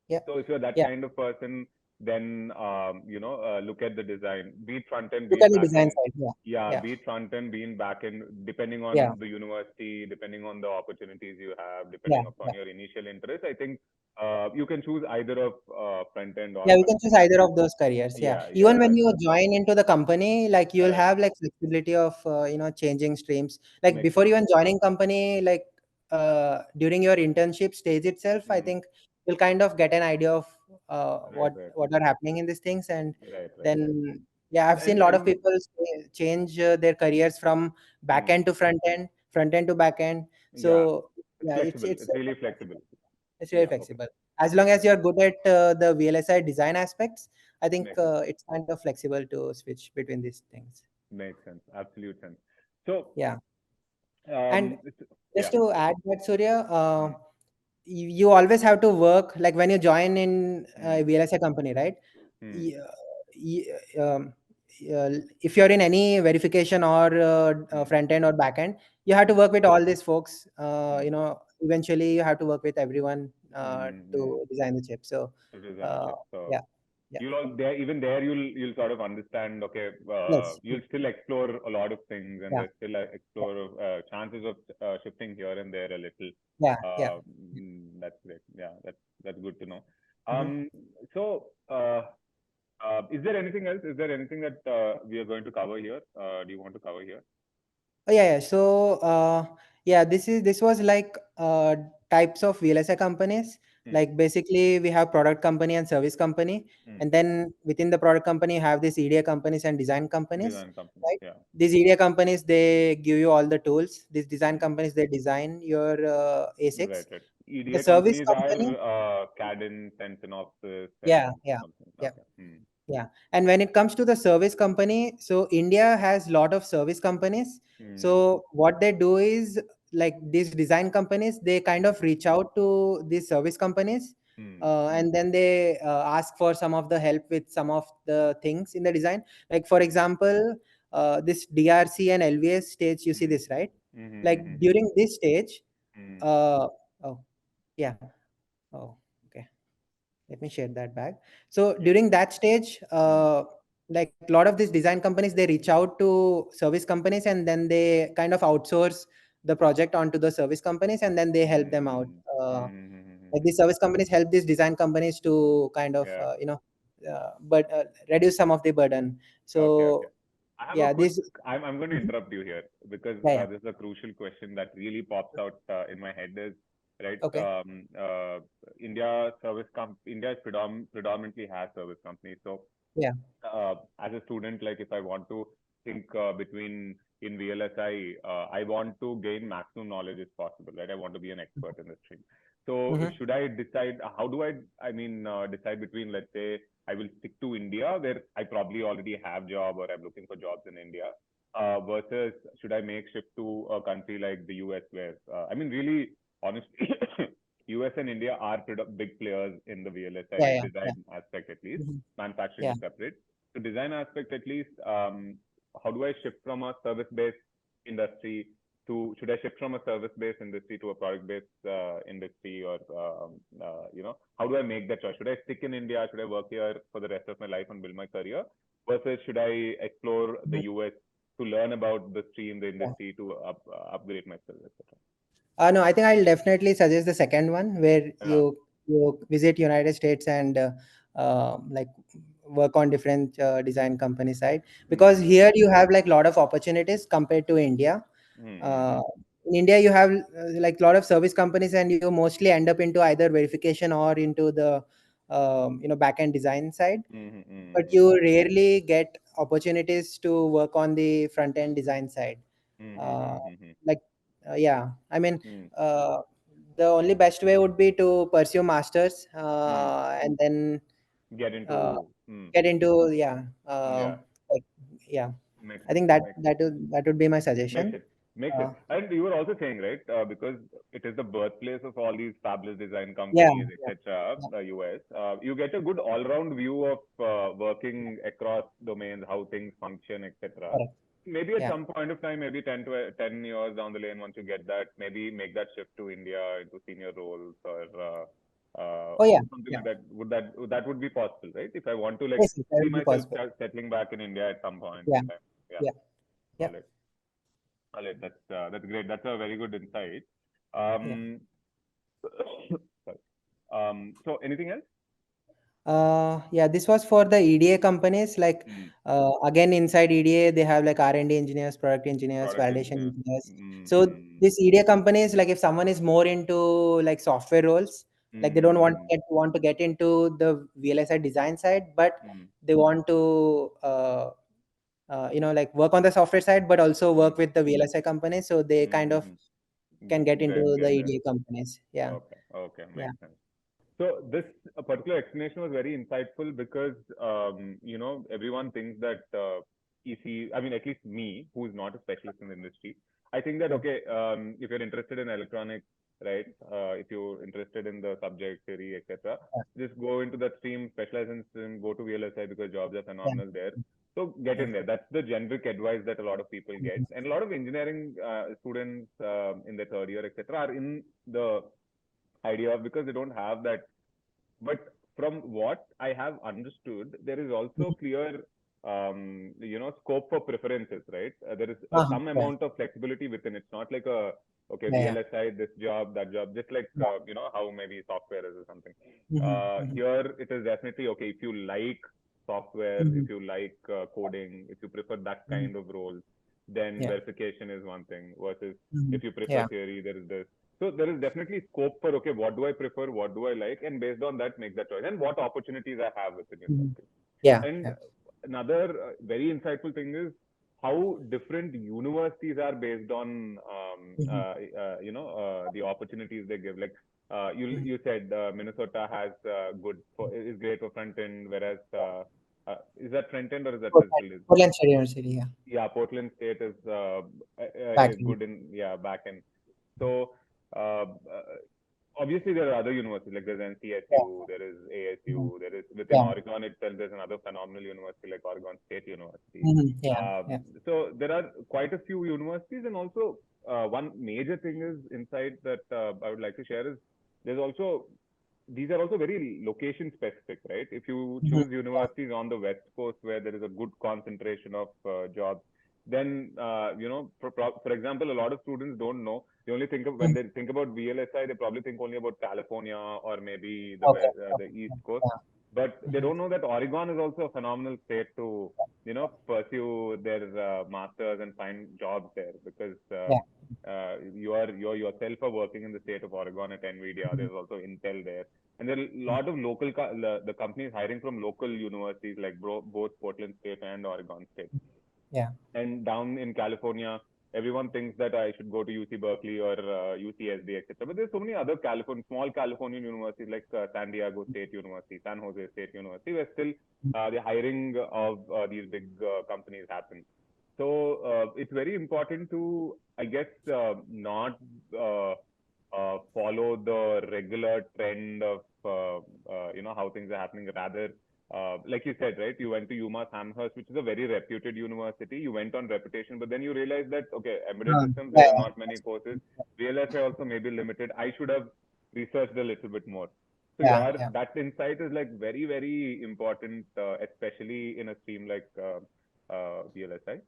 [SPEAKER 2] yeah,
[SPEAKER 1] So if you're that
[SPEAKER 2] yeah.
[SPEAKER 1] kind of person, then look at the design, be it front end,
[SPEAKER 2] Look
[SPEAKER 1] be
[SPEAKER 2] at
[SPEAKER 1] it
[SPEAKER 2] the
[SPEAKER 1] back
[SPEAKER 2] design
[SPEAKER 1] end.
[SPEAKER 2] side. Yeah,
[SPEAKER 1] Yeah,
[SPEAKER 2] yeah,
[SPEAKER 1] be it front end, be in back end, depending
[SPEAKER 2] yeah,
[SPEAKER 1] on the university, depending on the opportunities you have,
[SPEAKER 2] yeah,
[SPEAKER 1] depending
[SPEAKER 2] yeah.
[SPEAKER 1] upon your initial interest. I think you can choose either of front end or
[SPEAKER 2] Yeah, we
[SPEAKER 1] back
[SPEAKER 2] can choose
[SPEAKER 1] end.
[SPEAKER 2] either of those careers. Yeah.
[SPEAKER 1] Yeah, yeah,
[SPEAKER 2] Even when
[SPEAKER 1] that
[SPEAKER 2] you join into the company, like you'll
[SPEAKER 1] right
[SPEAKER 2] have like flexibility of changing streams. Like
[SPEAKER 1] makes
[SPEAKER 2] before
[SPEAKER 1] sense.
[SPEAKER 2] even joining company, like during your internship stage itself, I
[SPEAKER 1] Hmm.
[SPEAKER 2] think you'll kind of get an idea of
[SPEAKER 1] Right,
[SPEAKER 2] what
[SPEAKER 1] right,
[SPEAKER 2] what are happening in these things. And
[SPEAKER 1] right, right, right.
[SPEAKER 2] then yeah, I've seen a lot of
[SPEAKER 1] And
[SPEAKER 2] people change their careers from back
[SPEAKER 1] hmm,
[SPEAKER 2] end to front end to back end.
[SPEAKER 1] yeah,
[SPEAKER 2] So
[SPEAKER 1] it's
[SPEAKER 2] yeah, it's
[SPEAKER 1] flexible.
[SPEAKER 2] it's
[SPEAKER 1] It's really flexible.
[SPEAKER 2] it's really
[SPEAKER 1] Yeah, okay,
[SPEAKER 2] flexible. As long as you're good at the VLSI design aspects, I think
[SPEAKER 1] makes sense.
[SPEAKER 2] it's kind of flexible to switch between these things.
[SPEAKER 1] Makes sense. Absolute sense. So,
[SPEAKER 2] Yeah. And
[SPEAKER 1] yeah.
[SPEAKER 2] just to add that, Surya,
[SPEAKER 1] Hmm.
[SPEAKER 2] you always have to work like when you join in a
[SPEAKER 1] Hmm.
[SPEAKER 2] VLSI company, right?
[SPEAKER 1] Hmm.
[SPEAKER 2] Y- y- um, if you're in any verification or
[SPEAKER 1] Hmm.
[SPEAKER 2] front end or back end, you have to
[SPEAKER 1] Hmm.
[SPEAKER 2] work with all these folks.
[SPEAKER 1] Hmm.
[SPEAKER 2] Eventually you have to work with everyone
[SPEAKER 1] Hmm. Hmm.
[SPEAKER 2] to design the chip. So,
[SPEAKER 1] To design a
[SPEAKER 2] uh,
[SPEAKER 1] chip. So
[SPEAKER 2] yeah, yeah,
[SPEAKER 1] you'll all there, even there, you'll sort of understand. Okay,
[SPEAKER 2] yes,
[SPEAKER 1] you'll still explore a lot of things, and
[SPEAKER 2] yeah,
[SPEAKER 1] there's still
[SPEAKER 2] yeah,
[SPEAKER 1] explore chances of shifting here and there a little.
[SPEAKER 2] yeah, yeah.
[SPEAKER 1] That's great. Yeah, that's good to know.
[SPEAKER 2] Mhm.
[SPEAKER 1] Um, so is there anything else? Is there anything that we are going to cover here? Do you want to cover here?
[SPEAKER 2] Oh, yeah, yeah. So, yeah, this was like types of VLSI companies.
[SPEAKER 1] Hmm.
[SPEAKER 2] Like basically, we have product company and service company,
[SPEAKER 1] Hmm.
[SPEAKER 2] and then within the product company, you have these EDA companies and design companies,
[SPEAKER 1] Design companies.
[SPEAKER 2] right?
[SPEAKER 1] Yeah.
[SPEAKER 2] These EDA companies, they give you all the tools. These design
[SPEAKER 1] Hmm.
[SPEAKER 2] companies, they design your
[SPEAKER 1] Right,
[SPEAKER 2] ASICs.
[SPEAKER 1] right.
[SPEAKER 2] The
[SPEAKER 1] EDA
[SPEAKER 2] service
[SPEAKER 1] companies
[SPEAKER 2] company,
[SPEAKER 1] are Cadence and Synopsys
[SPEAKER 2] yeah,
[SPEAKER 1] and
[SPEAKER 2] yeah,
[SPEAKER 1] something.
[SPEAKER 2] yeah.
[SPEAKER 1] Okay. Hmm.
[SPEAKER 2] Yeah. And when it comes to the service company, so India has lot of service companies.
[SPEAKER 1] Hmm.
[SPEAKER 2] So what they do is like these design companies, they kind
[SPEAKER 1] Hmm.
[SPEAKER 2] of reach out to these service companies,
[SPEAKER 1] Hmm.
[SPEAKER 2] and then they ask for some of the help with some of the things in the design. Like for
[SPEAKER 1] Hmm.
[SPEAKER 2] example, this DRC and LVS stage, you see
[SPEAKER 1] Hmm.
[SPEAKER 2] this, right? Like
[SPEAKER 1] Mm-hmm.
[SPEAKER 2] during this stage,
[SPEAKER 1] Mm-hmm.
[SPEAKER 2] uh, oh yeah, oh okay, let me share that back. So
[SPEAKER 1] Yeah.
[SPEAKER 2] during that stage,
[SPEAKER 1] Mm.
[SPEAKER 2] like a lot of these design companies, they reach out to service companies, and then they kind of outsource the project onto the service companies, and then they help them out.
[SPEAKER 1] Mm.
[SPEAKER 2] Like
[SPEAKER 1] Mm-hmm.
[SPEAKER 2] these service companies help these design companies to kind of
[SPEAKER 1] Yeah.
[SPEAKER 2] but reduce some of the burden.
[SPEAKER 1] Okay. Okay.
[SPEAKER 2] So
[SPEAKER 1] I have a
[SPEAKER 2] yeah,
[SPEAKER 1] quick.
[SPEAKER 2] this.
[SPEAKER 1] I'm going to
[SPEAKER 2] Mhm.
[SPEAKER 1] interrupt you here because
[SPEAKER 2] Yeah, yeah.
[SPEAKER 1] this is a crucial question that really pops out in my head. Is right.
[SPEAKER 2] Okay.
[SPEAKER 1] India is predominantly has service companies. So
[SPEAKER 2] Yeah.
[SPEAKER 1] as a student, like if I want to think between in VLSI, I want to gain maximum knowledge as possible, right? I want to be an expert in this thing. So
[SPEAKER 2] Mm-hmm.
[SPEAKER 1] should I decide? How do I mean, decide between, let's say, I will stick to India, where I probably already have job or I'm looking for jobs in India, versus should I make shift to a country like the US, where I mean, really, honestly, US and India are big players in the
[SPEAKER 2] Yeah,
[SPEAKER 1] VLSI
[SPEAKER 2] yeah, yeah.
[SPEAKER 1] design aspect, at least.
[SPEAKER 2] Mhm.
[SPEAKER 1] Manufacturing
[SPEAKER 2] Yeah.
[SPEAKER 1] is separate. The design aspect, at least, how do I shift from a service-based industry to, should I shift from a service-based industry to a product-based industry, or how do I make that choice? Should I stick in India? Should I work here for the rest of my life and build my career? Versus should I explore the
[SPEAKER 2] Mhm.
[SPEAKER 1] US to learn about the stream, the
[SPEAKER 2] Yeah.
[SPEAKER 1] industry, to upgrade myself, etc.
[SPEAKER 2] No, I think I'll definitely suggest the second one, where
[SPEAKER 1] Yeah.
[SPEAKER 2] you visit United States and like work on different design company side, because
[SPEAKER 1] Mm-hmm.
[SPEAKER 2] here you have like a lot of opportunities compared to India.
[SPEAKER 1] Mm-hmm.
[SPEAKER 2] Uh, in India, you have like a lot of service companies, and you mostly end up into either verification or into the backend design side, but
[SPEAKER 1] Mm-hmm.
[SPEAKER 2] you rarely get opportunities to work on the front end design side. uh,
[SPEAKER 1] Mm-hmm.
[SPEAKER 2] like yeah, I mean,
[SPEAKER 1] Mm-hmm.
[SPEAKER 2] uh, the only best way would be to pursue masters,
[SPEAKER 1] Mm-hmm.
[SPEAKER 2] and then
[SPEAKER 1] Get
[SPEAKER 2] uh,
[SPEAKER 1] into.
[SPEAKER 2] get into, yeah,
[SPEAKER 1] Yeah.
[SPEAKER 2] like, yeah,
[SPEAKER 1] Makes
[SPEAKER 2] I
[SPEAKER 1] sense.
[SPEAKER 2] think that
[SPEAKER 1] Makes sense.
[SPEAKER 2] that would be my
[SPEAKER 1] Makes
[SPEAKER 2] suggestion.
[SPEAKER 1] sense. Makes sense.
[SPEAKER 2] uh,
[SPEAKER 1] And you were also saying, right, because it is the birthplace of all these fabulous design
[SPEAKER 2] yeah,
[SPEAKER 1] companies,
[SPEAKER 2] yeah,
[SPEAKER 1] etc.,
[SPEAKER 2] yeah,
[SPEAKER 1] US, you get a good all-round view of working across domains, how things function, etc.
[SPEAKER 2] correct.
[SPEAKER 1] Maybe at
[SPEAKER 2] Yeah.
[SPEAKER 1] some point of time, maybe 10 years down the lane, once you get that, maybe make that shift to India into senior roles,
[SPEAKER 2] Oh yeah,
[SPEAKER 1] something
[SPEAKER 2] yeah.
[SPEAKER 1] like that. Would that would be possible, right? If I want to like
[SPEAKER 2] Yes, yes, that
[SPEAKER 1] see
[SPEAKER 2] would be
[SPEAKER 1] myself
[SPEAKER 2] possible.
[SPEAKER 1] settling back in India at some point
[SPEAKER 2] Yeah,
[SPEAKER 1] in time. Yeah.
[SPEAKER 2] yeah, yeah,
[SPEAKER 1] All right. All right. That's great. That's a very good insight.
[SPEAKER 2] yeah.
[SPEAKER 1] Um, sorry. So anything else?
[SPEAKER 2] Yeah, this was for the EDA companies. Like
[SPEAKER 1] Mm,
[SPEAKER 2] again, inside EDA, they have like R&D engineers, product engineers,
[SPEAKER 1] product
[SPEAKER 2] validation
[SPEAKER 1] engineer.
[SPEAKER 2] engineers.
[SPEAKER 1] Mm,
[SPEAKER 2] So
[SPEAKER 1] mm,
[SPEAKER 2] this EDA companies, like if someone is more into like software roles, like they don't
[SPEAKER 1] mm,
[SPEAKER 2] want to get into the VLSI design side, but
[SPEAKER 1] mm,
[SPEAKER 2] they want to like work on the software side, but also
[SPEAKER 1] mm,
[SPEAKER 2] work with the VLSI companies. So they kind of
[SPEAKER 1] mm,
[SPEAKER 2] can get into
[SPEAKER 1] Then
[SPEAKER 2] the
[SPEAKER 1] get there.
[SPEAKER 2] EDA companies. Yeah,
[SPEAKER 1] Okay. Okay.
[SPEAKER 2] yeah,
[SPEAKER 1] Makes sense. So this particular explanation was very insightful because everyone thinks that EC. I mean, at least me, who is not a specialist in the industry, I think that
[SPEAKER 2] yeah,
[SPEAKER 1] okay, if you're interested in electronics, right? If you're interested in the subject theory, etc., just go into that stream, specialize in stream, go to VLSI because jobs are
[SPEAKER 2] yeah,
[SPEAKER 1] phenomenal there. So get
[SPEAKER 2] yeah.
[SPEAKER 1] in there. That's the generic advice that a lot of people get,
[SPEAKER 2] Mhm.
[SPEAKER 1] and a lot of engineering students in their third year, etc., are in the idea of, because they don't have that. But from what I have understood, there is also
[SPEAKER 2] Mhm.
[SPEAKER 1] clear, scope for preferences, right? There is
[SPEAKER 2] Uh-huh.
[SPEAKER 1] some
[SPEAKER 2] Yeah,
[SPEAKER 1] amount of flexibility within. It's not like okay,
[SPEAKER 2] yeah, yeah,
[SPEAKER 1] VLSI, this job, that job, just like,
[SPEAKER 2] yeah.
[SPEAKER 1] how maybe software is or something.
[SPEAKER 2] Mhm, mhm,
[SPEAKER 1] Here, it is definitely okay if you like software, if
[SPEAKER 2] mhm,
[SPEAKER 1] you like coding, if you prefer that
[SPEAKER 2] mhm.
[SPEAKER 1] kind of role, then
[SPEAKER 2] Yeah.
[SPEAKER 1] verification is one thing, versus
[SPEAKER 2] Mhm.
[SPEAKER 1] if you prefer
[SPEAKER 2] Yeah.
[SPEAKER 1] theory, there is this. So there is definitely scope for, okay, what do I prefer, what do I like, and based on that, make that choice, and what opportunities I have within
[SPEAKER 2] Mhm.
[SPEAKER 1] university.
[SPEAKER 2] Yeah.
[SPEAKER 1] And
[SPEAKER 2] Yeah.
[SPEAKER 1] another very insightful thing is how different universities are based on
[SPEAKER 2] Mhm.
[SPEAKER 1] the opportunities they give. Like
[SPEAKER 2] Mhm.
[SPEAKER 1] you said, Minnesota has is great for front end, whereas is that front end, or is that
[SPEAKER 2] Portland,
[SPEAKER 1] physical?
[SPEAKER 2] Portland State University. Yeah.
[SPEAKER 1] Yeah, Portland State is
[SPEAKER 2] Backend.
[SPEAKER 1] good in, yeah, backend. So uh, uh, obviously there are other universities, like there's
[SPEAKER 2] Yeah.
[SPEAKER 1] NCSU, there is
[SPEAKER 2] Mhm.
[SPEAKER 1] ASU, there is within
[SPEAKER 2] Yeah.
[SPEAKER 1] Oregon itself, there's another phenomenal university like Oregon State University.
[SPEAKER 2] Mhm. Yeah. Yeah.
[SPEAKER 1] So there are quite a few universities, and also one major thing is insight that I would like to share is there's also these are also very location specific, right? If you
[SPEAKER 2] Mhm.
[SPEAKER 1] choose universities on the west coast where there is a good concentration of jobs, then for example, a lot of students don't know. They only think of when
[SPEAKER 2] Mhm.
[SPEAKER 1] they think about VLSI, they probably think only about California or maybe
[SPEAKER 2] Okay.
[SPEAKER 1] the
[SPEAKER 2] Okay.
[SPEAKER 1] East Coast,
[SPEAKER 2] Yeah.
[SPEAKER 1] but they
[SPEAKER 2] Mhm.
[SPEAKER 1] don't know that Oregon is also a phenomenal state to pursue their masters and find jobs there because
[SPEAKER 2] Yeah.
[SPEAKER 1] you yourself are working in the state of Oregon at NVIDIA.
[SPEAKER 2] Mhm.
[SPEAKER 1] There's also Intel there, and there are a lot of the companies hiring from local universities like both Portland State and Oregon State.
[SPEAKER 2] Yeah.
[SPEAKER 1] And down in California, everyone thinks that I should go to UC Berkeley or UCSD, etc. But there's so many other small Californian universities like San Diego State University, San Jose State University, where still the hiring of these big companies happen. So it's very important to, I guess, not uh, follow the regular trend of how things are happening. Rather, like you said, right? You went to UMass Amherst, which is a very reputed university. You went on reputation, but then you realized that okay, embedded systems there
[SPEAKER 2] Yeah.
[SPEAKER 1] are not many courses. VLSI also may be limited. I should have researched a little bit more. So
[SPEAKER 2] Yeah.
[SPEAKER 1] your
[SPEAKER 2] Yeah.
[SPEAKER 1] that insight is like very very important, especially in a stream like VLSI.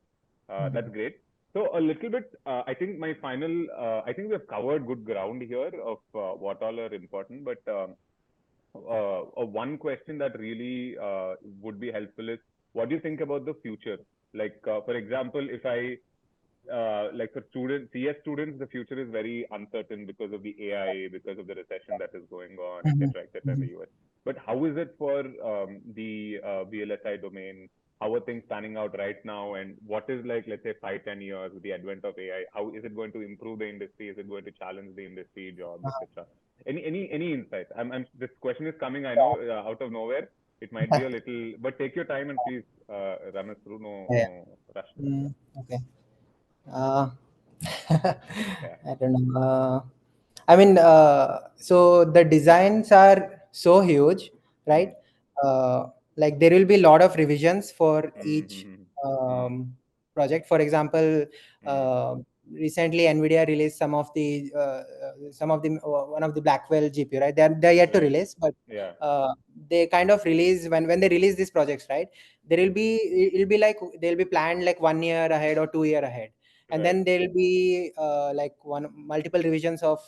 [SPEAKER 1] That's
[SPEAKER 2] Mhm.
[SPEAKER 1] great. So a little bit, I think we have covered good ground here of what all are important, but one question that really would be helpful is what do you think about the future? Like, for example, if I like for students, CS students, the future is very uncertain because of the AI, because of the recession that is going on,
[SPEAKER 2] Mhm.
[SPEAKER 1] et cetera, in the
[SPEAKER 2] Mhm.
[SPEAKER 1] US. But how is it for the VLSI domain? How are things panning out right now? And what is like, let's say, 5, 10 years with the advent of AI? How is it going to improve the industry? Is it going to challenge the industry, jobs, etc.? Any insight? This question is coming, I know, out of nowhere. It might be a little, but take your time and please run us through. No,
[SPEAKER 2] Yeah.
[SPEAKER 1] no rush.
[SPEAKER 2] Okay. Uh,
[SPEAKER 1] Yeah.
[SPEAKER 2] I don't know. I mean, so the designs are so huge,
[SPEAKER 1] Hmm.
[SPEAKER 2] right? Like there will be a lot of revisions for each
[SPEAKER 1] Mm-hmm. Mm,
[SPEAKER 2] um, project. For example,
[SPEAKER 1] mm,
[SPEAKER 2] uh, recently NVIDIA released some of the one of the Blackwell GPU, right? They're yet to
[SPEAKER 1] right.
[SPEAKER 2] release, but
[SPEAKER 1] Yeah.
[SPEAKER 2] they kind of release when they release these projects, right?
[SPEAKER 1] Mm,
[SPEAKER 2] It'll be like they'll be planned like 1 year ahead or 2 year ahead, and
[SPEAKER 1] right.
[SPEAKER 2] then there'll be like one multiple revisions of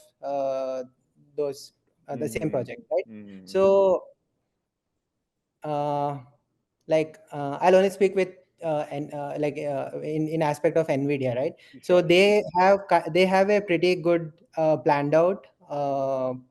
[SPEAKER 2] those the same
[SPEAKER 1] Mm-hmm.
[SPEAKER 2] project, right?
[SPEAKER 1] Mm-hmm.
[SPEAKER 2] So I'll only speak with in aspect of NVIDIA, right? So
[SPEAKER 1] Sure.
[SPEAKER 2] they have a pretty good planned out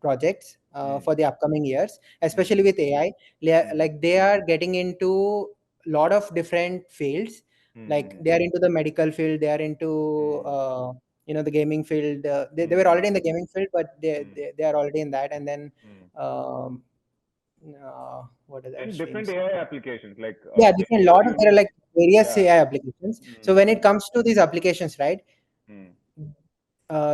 [SPEAKER 2] projects
[SPEAKER 1] Mm,
[SPEAKER 2] for the upcoming years, especially
[SPEAKER 1] mm,
[SPEAKER 2] with AI.
[SPEAKER 1] mm,
[SPEAKER 2] Like they are getting into lot of different fields. Like
[SPEAKER 1] mm,
[SPEAKER 2] they are into the medical field, they are into
[SPEAKER 1] mm,
[SPEAKER 2] the gaming field. They were
[SPEAKER 1] mm,
[SPEAKER 2] already in the gaming field, but
[SPEAKER 1] mm,
[SPEAKER 2] they are already in that, and then
[SPEAKER 1] mm.
[SPEAKER 2] um, what other
[SPEAKER 1] And different
[SPEAKER 2] streams?
[SPEAKER 1] AI applications, like
[SPEAKER 2] Yeah,
[SPEAKER 1] if
[SPEAKER 2] different
[SPEAKER 1] you
[SPEAKER 2] lot of
[SPEAKER 1] you
[SPEAKER 2] there are
[SPEAKER 1] know,
[SPEAKER 2] like various
[SPEAKER 1] yeah.
[SPEAKER 2] AI applications. So when it
[SPEAKER 1] Mm,
[SPEAKER 2] comes to these applications, right,
[SPEAKER 1] mm,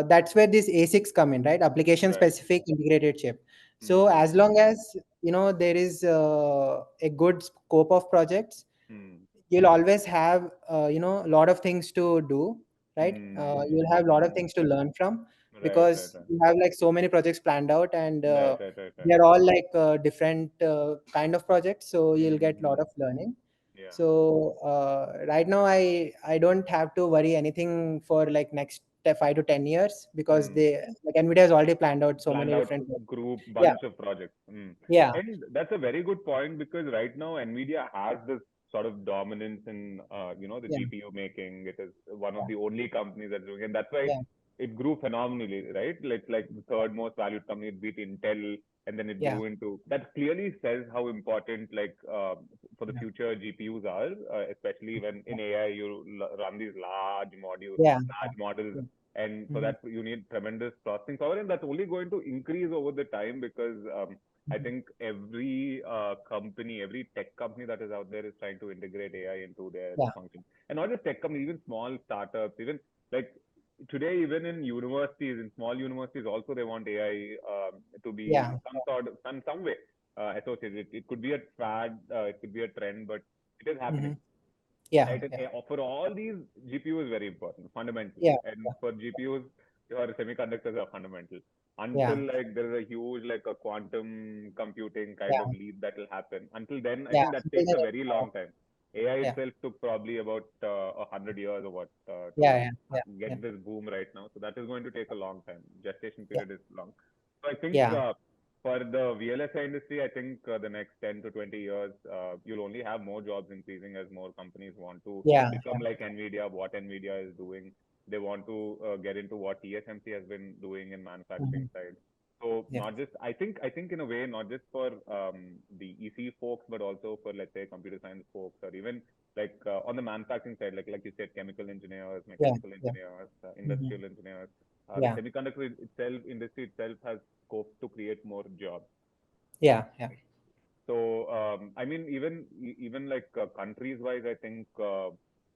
[SPEAKER 2] that's where these ASICs come in, right? Application
[SPEAKER 1] right.
[SPEAKER 2] specific integrated chip. So
[SPEAKER 1] Mm,
[SPEAKER 2] as long as there is a good scope of projects,
[SPEAKER 1] mm,
[SPEAKER 2] you'll always have a lot of things to do, right? You'll
[SPEAKER 1] mm,
[SPEAKER 2] have a lot of
[SPEAKER 1] mm.
[SPEAKER 2] things to learn from,
[SPEAKER 1] Right, right,
[SPEAKER 2] because
[SPEAKER 1] right.
[SPEAKER 2] you have like so many projects planned out, and
[SPEAKER 1] Right, right, right, right.
[SPEAKER 2] they're all like different kind of projects, so you'll get a lot
[SPEAKER 1] Mm-hmm.
[SPEAKER 2] of learning.
[SPEAKER 1] Yeah.
[SPEAKER 2] So right now I don't have to worry anything for like next 5 to 10 years, because
[SPEAKER 1] Mm.
[SPEAKER 2] they like NVIDIA has already planned out so
[SPEAKER 1] Planned
[SPEAKER 2] many
[SPEAKER 1] out
[SPEAKER 2] different.
[SPEAKER 1] group
[SPEAKER 2] Yeah.
[SPEAKER 1] bunch of projects. Mm.
[SPEAKER 2] Yeah.
[SPEAKER 1] And that's a very good point because right now NVIDIA has this sort of dominance in the
[SPEAKER 2] Yeah.
[SPEAKER 1] GPU making. It is one of the only companies that's doing it. And that's why
[SPEAKER 2] Yeah.
[SPEAKER 1] it grew phenomenally, right? Like the third most valued company. It beat Intel, and then it
[SPEAKER 2] Yeah.
[SPEAKER 1] grew into. That clearly says how important like for the
[SPEAKER 2] Yeah.
[SPEAKER 1] future GPUs are, especially when in AI you run these
[SPEAKER 2] Yeah. Yeah.
[SPEAKER 1] large models,
[SPEAKER 2] Yeah.
[SPEAKER 1] and for
[SPEAKER 2] Mhm.
[SPEAKER 1] that you need tremendous processing power, and that's only going to increase over the time because I
[SPEAKER 2] Mhm.
[SPEAKER 1] think every company, every tech company that is out there is trying to integrate AI into their
[SPEAKER 2] Yeah.
[SPEAKER 1] function, and not just tech companies, even small startups, even like today, even in universities, in small universities, also they want AI to be
[SPEAKER 2] Yeah.
[SPEAKER 1] some sort of some way associated. It could be a fad, it could be a trend, but it is happening.
[SPEAKER 2] Mhm. Yeah.
[SPEAKER 1] Right? And
[SPEAKER 2] Yeah.
[SPEAKER 1] for all these, GPU is very important, fundamental.
[SPEAKER 2] Yeah.
[SPEAKER 1] And for GPUs, your semiconductors are fundamental. Until
[SPEAKER 2] Yeah.
[SPEAKER 1] like there is a huge like a quantum computing kind of
[SPEAKER 2] Yeah.
[SPEAKER 1] leap that will happen. Until then, I
[SPEAKER 2] Yeah.
[SPEAKER 1] think that
[SPEAKER 2] Until
[SPEAKER 1] takes
[SPEAKER 2] then,
[SPEAKER 1] a very long time. AI
[SPEAKER 2] yeah.
[SPEAKER 1] itself took probably about 100 years or what
[SPEAKER 2] Yeah.
[SPEAKER 1] to
[SPEAKER 2] Yeah. Yeah. Yeah.
[SPEAKER 1] get this boom right now. So that is going to take a long time. Gestation
[SPEAKER 2] Yeah.
[SPEAKER 1] period is long. So I think
[SPEAKER 2] Yeah.
[SPEAKER 1] for the VLSI industry, I think the next 10 to 20 years, you'll only have more jobs increasing as more companies want to
[SPEAKER 2] Yeah.
[SPEAKER 1] become like NVIDIA, what NVIDIA is doing. They want to get into what TSMC has been doing in manufacturing
[SPEAKER 2] Mhm.
[SPEAKER 1] side. So
[SPEAKER 2] Yeah.
[SPEAKER 1] not just, I think in a way, not just for the EC folks, but also for let's say computer science folks, or even like on the manufacturing side, like you said, chemical engineers,
[SPEAKER 2] Yeah.
[SPEAKER 1] mechanical
[SPEAKER 2] Yeah.
[SPEAKER 1] engineers,
[SPEAKER 2] Mhm.
[SPEAKER 1] industrial engineers. The
[SPEAKER 2] Yeah.
[SPEAKER 1] semiconductor itself, industry itself has scope to create more jobs.
[SPEAKER 2] Yeah. Yeah.
[SPEAKER 1] So, I mean, even like countries wise, I think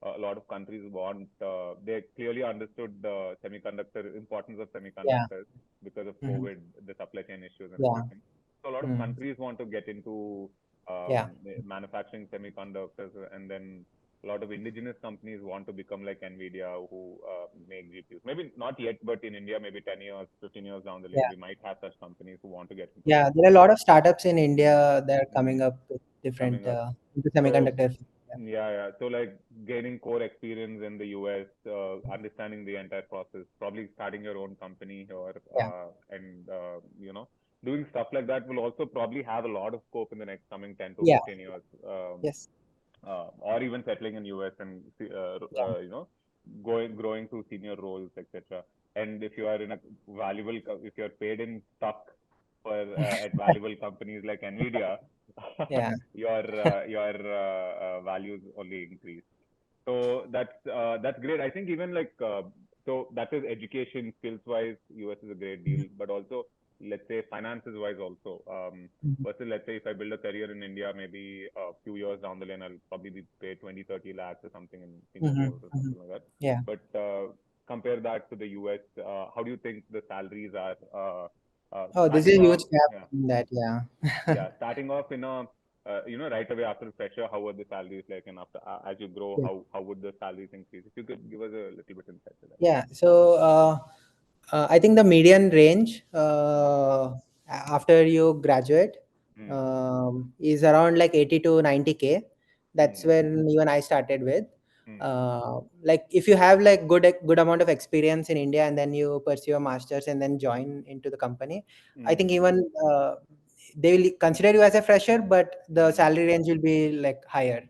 [SPEAKER 1] a lot of countries want they clearly understood the semiconductor importance of
[SPEAKER 2] Yeah.
[SPEAKER 1] semiconductors because of
[SPEAKER 2] Mhm.
[SPEAKER 1] COVID, the supply chain issues and
[SPEAKER 2] Yeah.
[SPEAKER 1] everything. So a lot of
[SPEAKER 2] Mm.
[SPEAKER 1] countries want to get into
[SPEAKER 2] Yeah.
[SPEAKER 1] manufacturing semiconductors, and then a lot of indigenous companies want to become like NVIDIA, who make GPUs. Maybe not yet, but in India, maybe 10 years, 15 years down the lane,
[SPEAKER 2] Yeah.
[SPEAKER 1] we might have such companies who want to get into
[SPEAKER 2] Yeah.
[SPEAKER 1] that.
[SPEAKER 2] There are a lot of startups in
[SPEAKER 1] Mm,
[SPEAKER 2] India that are coming
[SPEAKER 1] mm,
[SPEAKER 2] up with different
[SPEAKER 1] coming up.
[SPEAKER 2] into
[SPEAKER 1] So
[SPEAKER 2] semiconductor. Yeah.
[SPEAKER 1] yeah, yeah. So like gaining core experience in the US, understanding the entire process, probably starting your own company here,
[SPEAKER 2] Yeah.
[SPEAKER 1] and doing stuff like that will also probably have a lot of scope in the next coming 10 to
[SPEAKER 2] Yeah.
[SPEAKER 1] 15 years.
[SPEAKER 2] Yes.
[SPEAKER 1] Or even settling in US and
[SPEAKER 2] Yeah.
[SPEAKER 1] going growing to senior roles, etc. And if you are in a if you're paid in stock for at valuable companies like Nvidia,
[SPEAKER 2] Yeah.
[SPEAKER 1] your values only increase. So that's great. I think even like so that is education skills wise, US is a great
[SPEAKER 2] Mhm.
[SPEAKER 1] deal, but also let's say finances wise also.
[SPEAKER 2] Mhm.
[SPEAKER 1] Versus let's say if I build a career in India, maybe a few years down the line, I'll probably be paid 20, 30 lakhs or something in senior
[SPEAKER 2] Mhm.
[SPEAKER 1] roles or
[SPEAKER 2] Mhm.
[SPEAKER 1] something like that.
[SPEAKER 2] Yeah.
[SPEAKER 1] But compare that to the US, how do you think the salaries are
[SPEAKER 2] Oh, this is
[SPEAKER 1] starting
[SPEAKER 2] a huge
[SPEAKER 1] off?
[SPEAKER 2] gap
[SPEAKER 1] Yeah,
[SPEAKER 2] in that. Yeah.
[SPEAKER 1] yeah, starting off in a right away after fresher, how were the salaries like, and after as you grow,
[SPEAKER 2] Yeah.
[SPEAKER 1] how would the salaries increase? If you could give us a little bit insight to that.
[SPEAKER 2] Yeah. So I think the median range after you graduate
[SPEAKER 1] Hmm.
[SPEAKER 2] is around like 80 to 90K. That's
[SPEAKER 1] Hmm.
[SPEAKER 2] when even I started with.
[SPEAKER 1] Hmm.
[SPEAKER 2] Like if you have like good amount of experience in India and then you pursue a master's and then join into the company, I think
[SPEAKER 1] Hmm.
[SPEAKER 2] even they will consider you as a fresher, but the
[SPEAKER 1] Hmm.
[SPEAKER 2] salary range will be like higher,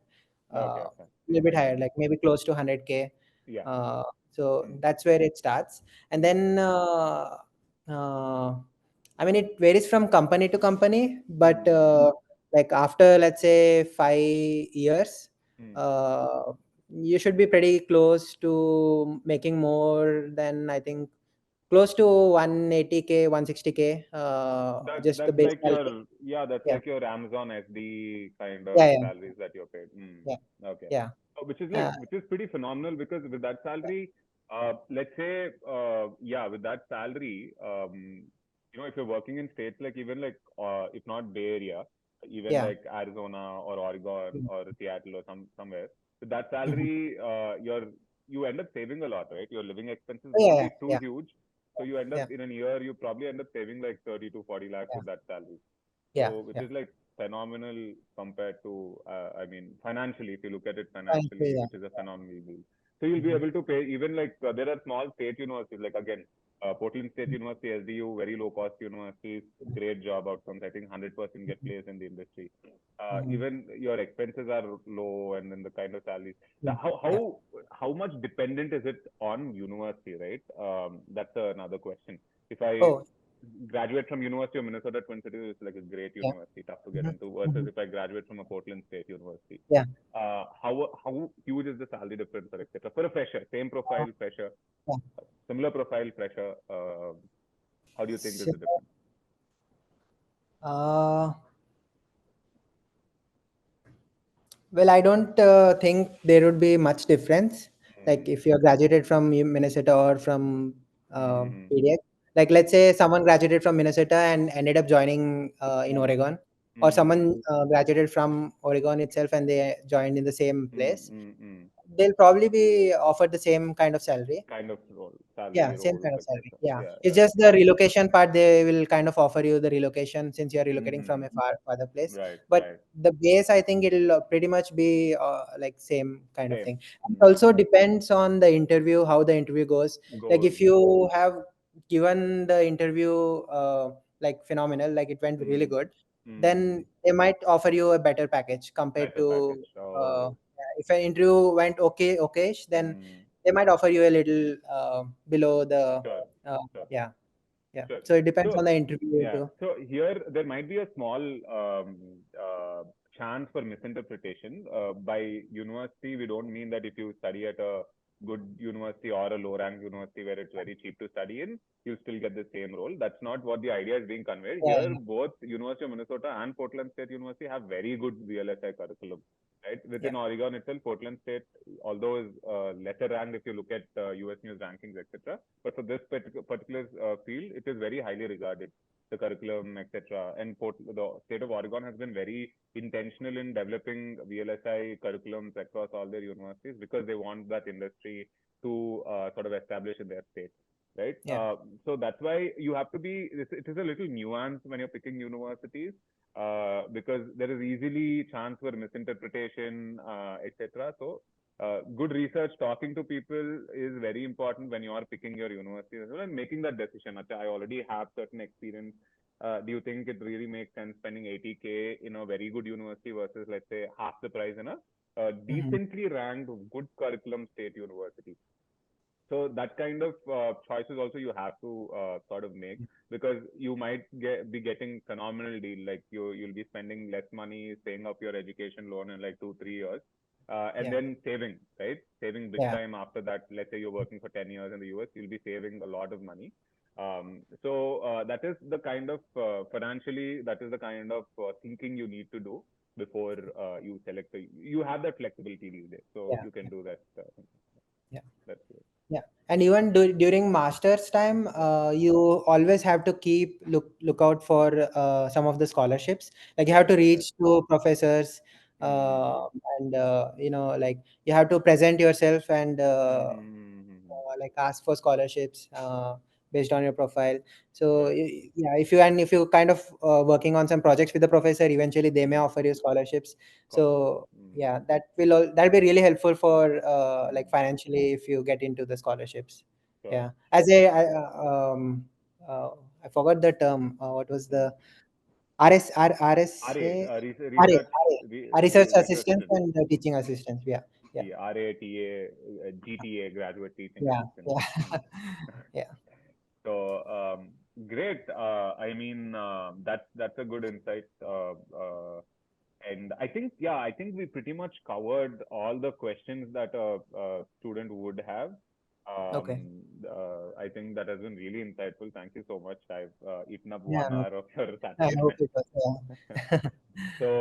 [SPEAKER 1] Okay.
[SPEAKER 2] a
[SPEAKER 1] Okay.
[SPEAKER 2] little bit
[SPEAKER 1] I
[SPEAKER 2] higher,
[SPEAKER 1] see.
[SPEAKER 2] like maybe close to 100K.
[SPEAKER 1] Yeah.
[SPEAKER 2] So
[SPEAKER 1] Hmm.
[SPEAKER 2] that's where it starts. And
[SPEAKER 1] Hmm.
[SPEAKER 2] then uh, I mean it varies from company to company, but
[SPEAKER 1] Hmm.
[SPEAKER 2] like after let's say 5 years,
[SPEAKER 1] Hmm.
[SPEAKER 2] uh, you should be pretty close to making more than, I think, close to 180K, 160K, just the
[SPEAKER 1] That's
[SPEAKER 2] base
[SPEAKER 1] like
[SPEAKER 2] salary.
[SPEAKER 1] your, yeah, that's
[SPEAKER 2] Yeah.
[SPEAKER 1] like your Amazon SD kind
[SPEAKER 2] Yeah.
[SPEAKER 1] of
[SPEAKER 2] Yeah.
[SPEAKER 1] salaries that you're paid. Hmm.
[SPEAKER 2] Yeah.
[SPEAKER 1] Okay.
[SPEAKER 2] Yeah.
[SPEAKER 1] Which is pretty phenomenal, because with that salary, let's say, yeah, with that salary, if you're working in states like, even like if not Bay Area, even
[SPEAKER 2] Yeah.
[SPEAKER 1] like Arizona or Oregon or Seattle or somewhere, with that
[SPEAKER 2] Mhm.
[SPEAKER 1] salary, you end up saving a lot, right? Your living expenses
[SPEAKER 2] Yeah.
[SPEAKER 1] won't
[SPEAKER 2] Yeah.
[SPEAKER 1] be too
[SPEAKER 2] Yeah.
[SPEAKER 1] huge, so you end up
[SPEAKER 2] Yeah.
[SPEAKER 1] in a year, you probably end up saving like 30 to 40 lakhs
[SPEAKER 2] Yeah.
[SPEAKER 1] with that salary.
[SPEAKER 2] Yeah.
[SPEAKER 1] So, which
[SPEAKER 2] Yeah.
[SPEAKER 1] is like phenomenal compared to, I mean, financially, if you look at it
[SPEAKER 2] Fine.
[SPEAKER 1] financially,
[SPEAKER 2] Yeah.
[SPEAKER 1] which is a phenomenal deal. So you'll be
[SPEAKER 2] Mhm.
[SPEAKER 1] able to pay even like there are small state universities, like again, Portland State University, SDU, very low cost universities, great job outcomes. I think 100% get placed in the industry.
[SPEAKER 2] Mhm.
[SPEAKER 1] Even your expenses are low, and then the kind of salaries. So
[SPEAKER 2] Mhm.
[SPEAKER 1] how
[SPEAKER 2] Yeah.
[SPEAKER 1] how much dependent is it on university, right? That's another question. If I
[SPEAKER 2] Oh,
[SPEAKER 1] graduate from University of Minnesota Twin Cities, it's like a great
[SPEAKER 2] yeah.
[SPEAKER 1] university, tough to get
[SPEAKER 2] Mhm.
[SPEAKER 1] into. Versus
[SPEAKER 2] Mhm.
[SPEAKER 1] if I graduate from a Portland State University,
[SPEAKER 2] Yeah.
[SPEAKER 1] how huge is the salary difference, or etc. For a fresher, same
[SPEAKER 2] Uh,
[SPEAKER 1] profile fresher,
[SPEAKER 2] yeah.
[SPEAKER 1] similar profile fresher, how do you think is
[SPEAKER 2] So,
[SPEAKER 1] the difference?
[SPEAKER 2] uh, well, I don't think there would be much difference. Like
[SPEAKER 1] Hmm.
[SPEAKER 2] if you're graduated from Minnesota or from
[SPEAKER 1] Hmm.
[SPEAKER 2] PDX, like let's say someone graduated from Minnesota and ended up joining in
[SPEAKER 1] Hmm.
[SPEAKER 2] Oregon. or someone graduated from Oregon itself and they joined in the same place, they'll probably be offered the same kind of salary.
[SPEAKER 1] Kind of role,
[SPEAKER 2] Yeah,
[SPEAKER 1] salary,
[SPEAKER 2] same
[SPEAKER 1] roles,
[SPEAKER 2] kind of salary.
[SPEAKER 1] etc.
[SPEAKER 2] Yeah,
[SPEAKER 1] Yeah,
[SPEAKER 2] it's
[SPEAKER 1] yeah.
[SPEAKER 2] just the relocation part. They will kind of offer you the relocation since you are relocating from
[SPEAKER 1] Mm-hmm.
[SPEAKER 2] a farther place.
[SPEAKER 1] Right,
[SPEAKER 2] But
[SPEAKER 1] right.
[SPEAKER 2] the base, I think it'll pretty much be like same kind of
[SPEAKER 1] Same.
[SPEAKER 2] thing. It also
[SPEAKER 1] Mm.
[SPEAKER 2] depends on the interview, how the interview goes. Like
[SPEAKER 1] Goals.
[SPEAKER 2] if you have given the interview like phenomenal, like it went really
[SPEAKER 1] Mm.
[SPEAKER 2] good,
[SPEAKER 1] Mm.
[SPEAKER 2] then they might offer you a better package compared
[SPEAKER 1] Better
[SPEAKER 2] to
[SPEAKER 1] package. Oh.
[SPEAKER 2] if an interview went okay, then
[SPEAKER 1] Mm.
[SPEAKER 2] they might offer you a little below the
[SPEAKER 1] Sure,
[SPEAKER 2] uh,
[SPEAKER 1] sure,
[SPEAKER 2] yeah, yeah,
[SPEAKER 1] sure.
[SPEAKER 2] so it depends on
[SPEAKER 1] So,
[SPEAKER 2] the interview
[SPEAKER 1] yeah.
[SPEAKER 2] too.
[SPEAKER 1] So here there might be a small chance for misinterpretation. By university, we don't mean that if you study at a good university or a low rank university where it's very cheap to study in, you still get the same role. That's not what the idea is being conveyed. Here,
[SPEAKER 2] Yeah,
[SPEAKER 1] both University of Minnesota and Portland State University have very good VLSI curriculum. Right,
[SPEAKER 2] yeah,
[SPEAKER 1] within Oregon itself, Portland State, although is lesser ranked if you look at US News rankings, etc. But for this particular field, it is very highly regarded, the curriculum, etc. And the state of Oregon has been very intentional in developing VLSI curriculums across all their universities because they want that industry to sort of establish in their state, right?
[SPEAKER 2] yeah,
[SPEAKER 1] So that's why you have to be. It is a little nuanced when you're picking universities. Because there is easily chance for misinterpretation, etc. So good research, talking to people is very important when you are picking your university as well and making that decision. I already have certain experience. Do you think it really makes sense spending 80K in a very good university versus, let's say, half the price in a
[SPEAKER 2] hmm,
[SPEAKER 1] decently ranked, good curriculum state university? So that kind of choices also you have to sort of make because you might be getting phenomenal deal, like you'll be spending less money paying up your education loan in like 2 3 years, and
[SPEAKER 2] yeah,
[SPEAKER 1] then saving big
[SPEAKER 2] yeah,
[SPEAKER 1] time after that. Let's say you're working for 10 years in the US, you'll be saving a lot of money. So that is the kind of financially, that is the kind of thinking you need to do before you select you have that flexibility these days, so
[SPEAKER 2] yeah,
[SPEAKER 1] you can do that.
[SPEAKER 2] yeah.
[SPEAKER 1] That's good.
[SPEAKER 2] Yeah, and even during masters time, you always have to keep look out for some of the scholarships. Like you have to
[SPEAKER 1] Correct,
[SPEAKER 2] reach
[SPEAKER 1] correct.
[SPEAKER 2] to professors,
[SPEAKER 1] Mm-hmm.
[SPEAKER 2] and like you have to present yourself and
[SPEAKER 1] Mm-hmm.
[SPEAKER 2] like ask for scholarships based on your profile. So
[SPEAKER 1] Right.
[SPEAKER 2] yeah, if you kind of working on some projects with the professor, eventually they may
[SPEAKER 1] Mm-hmm.
[SPEAKER 2] offer you scholarships.
[SPEAKER 1] Scholarships.
[SPEAKER 2] So
[SPEAKER 1] Mm-hmm.
[SPEAKER 2] yeah, that'll be really helpful for like
[SPEAKER 1] Mm-hmm.
[SPEAKER 2] financially if you get into the scholarships.
[SPEAKER 1] Sure.
[SPEAKER 2] Yeah, as a uh, I forgot the term. What was
[SPEAKER 1] Mm.
[SPEAKER 2] the RSA?
[SPEAKER 1] RA, research,
[SPEAKER 2] Research
[SPEAKER 1] research
[SPEAKER 2] assistants
[SPEAKER 1] student.
[SPEAKER 2] and teaching
[SPEAKER 1] Mm.
[SPEAKER 2] assistants. Yeah, yeah,
[SPEAKER 1] RATA, GTA, graduate teaching
[SPEAKER 2] yeah,
[SPEAKER 1] assistant.
[SPEAKER 2] yeah,
[SPEAKER 1] Mm.
[SPEAKER 2] yeah.
[SPEAKER 1] So great. I mean, that's a good insight. And I think, yeah, I think we pretty much covered all the questions that a student would have.
[SPEAKER 2] Okay.
[SPEAKER 1] I think that has been really insightful. Thank you so much. I've eaten up
[SPEAKER 2] Yeah,
[SPEAKER 1] 1 hour of your
[SPEAKER 2] I
[SPEAKER 1] Saturday
[SPEAKER 2] hope
[SPEAKER 1] night.
[SPEAKER 2] it was. Yeah.
[SPEAKER 1] So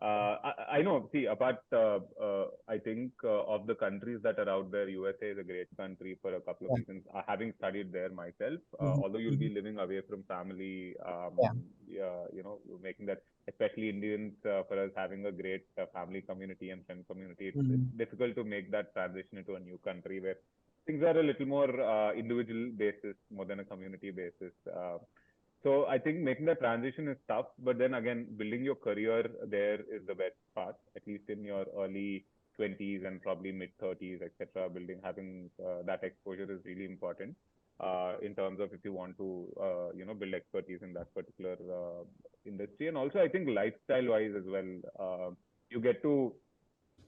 [SPEAKER 1] I know. See, apart, I think of the countries that are out there, USA is a great country for a couple of
[SPEAKER 2] Yeah.
[SPEAKER 1] reasons. Having studied there myself,
[SPEAKER 2] Mhm,
[SPEAKER 1] although you'll
[SPEAKER 2] mhm.
[SPEAKER 1] be living away from family,
[SPEAKER 2] Yeah.
[SPEAKER 1] yeah, making that, especially Indians, for us having a great family community and friend community, it's
[SPEAKER 2] Mhm.
[SPEAKER 1] difficult to make that transition into a new country where things are a little more individual basis more than a community basis. So I think making the transition is tough, but then again, building your career there is the best part, at least in your early 20s and probably mid 30s, etc. Having that exposure is really important in terms of if you want to, build expertise in that particular industry. And also, I think lifestyle wise as well, you get to,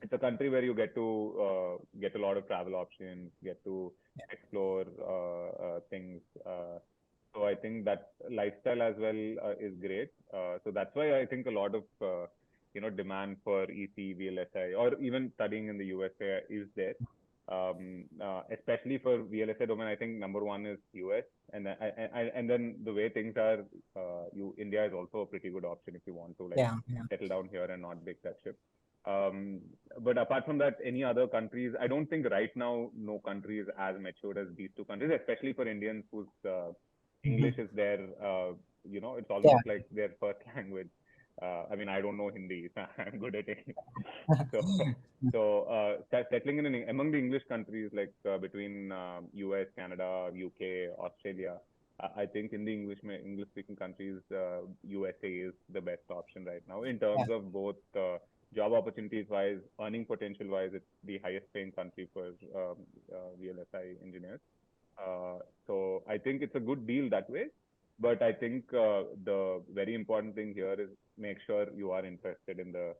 [SPEAKER 1] it's a country where you get to get a lot of travel options, get to explore things. So I think that lifestyle as well is great. So that's why I think a lot of demand for EC, VLSI, or even studying in the USA is there. Especially for VLSI domain, I think number one is US, and and then the way things are, you India is also a pretty good option if you want to like
[SPEAKER 2] Yeah. Yeah.
[SPEAKER 1] settle down here and not make that shift. Um, but apart from that, any other countries? I don't think right now no country is as matured as these two countries, especially for Indians whose
[SPEAKER 2] Mhm.
[SPEAKER 1] English is their, it's
[SPEAKER 2] Yeah.
[SPEAKER 1] almost like their first language. I mean, I don't know Hindi. I'm good at it. Settling in among the English countries, like between US, Canada, UK, Australia, I think in the English speaking countries, USA is the best option right now in
[SPEAKER 2] Yeah.
[SPEAKER 1] terms of both job opportunities wise, earning potential wise. It's the highest paying country for VLSI engineers. So I think it's a good deal that way. But I think the very important thing here is make sure you are interested in the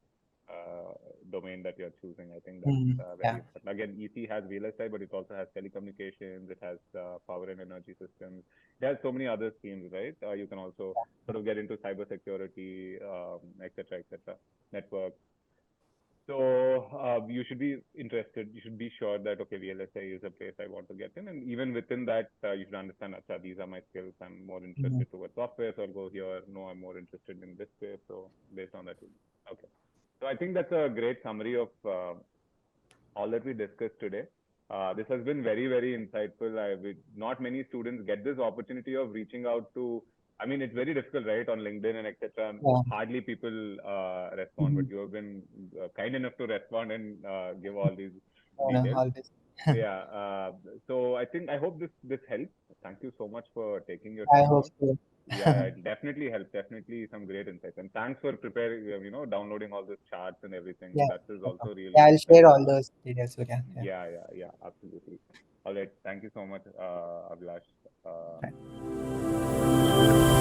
[SPEAKER 1] domain that you're choosing. I think that's very
[SPEAKER 2] Yeah.
[SPEAKER 1] important. Again, EC has VLSI, but it also has telecommunications. It has power and energy systems. It has so many other schemes, right? You can also sort of get into cybersecurity, etc., etc., networks. So you should be interested. You should be sure that okay, VLSI is a place I want to get in, and even within that, you should understand that these are my skills. I'm more interested towards software, so I'll go here. No, I'm more interested in this space. So based on that, okay. So I think that's a great summary of all that we discussed today. This has been very, very insightful. Not many students get this opportunity of reaching out to. I mean, it's very difficult, right, on LinkedIn and etc.
[SPEAKER 2] Yeah.
[SPEAKER 1] Hardly people respond, but you have been kind enough to respond and give all these details.
[SPEAKER 2] Always.
[SPEAKER 1] Yeah. So I hope this helps. Thank you so much for taking your
[SPEAKER 2] I
[SPEAKER 1] time
[SPEAKER 2] hope
[SPEAKER 1] out.
[SPEAKER 2] so.
[SPEAKER 1] Yeah, it definitely helped. Definitely some great insights. And thanks for preparing, downloading all the charts and everything.
[SPEAKER 2] Yeah.
[SPEAKER 1] That is
[SPEAKER 2] No
[SPEAKER 1] also
[SPEAKER 2] problem.
[SPEAKER 1] really
[SPEAKER 2] Yeah, I'll share
[SPEAKER 1] insightful.
[SPEAKER 2] all those details, Surya. Yeah.
[SPEAKER 1] Yeah, absolutely. All right. Thank you so much, Abhilash. Uh,
[SPEAKER 2] Right.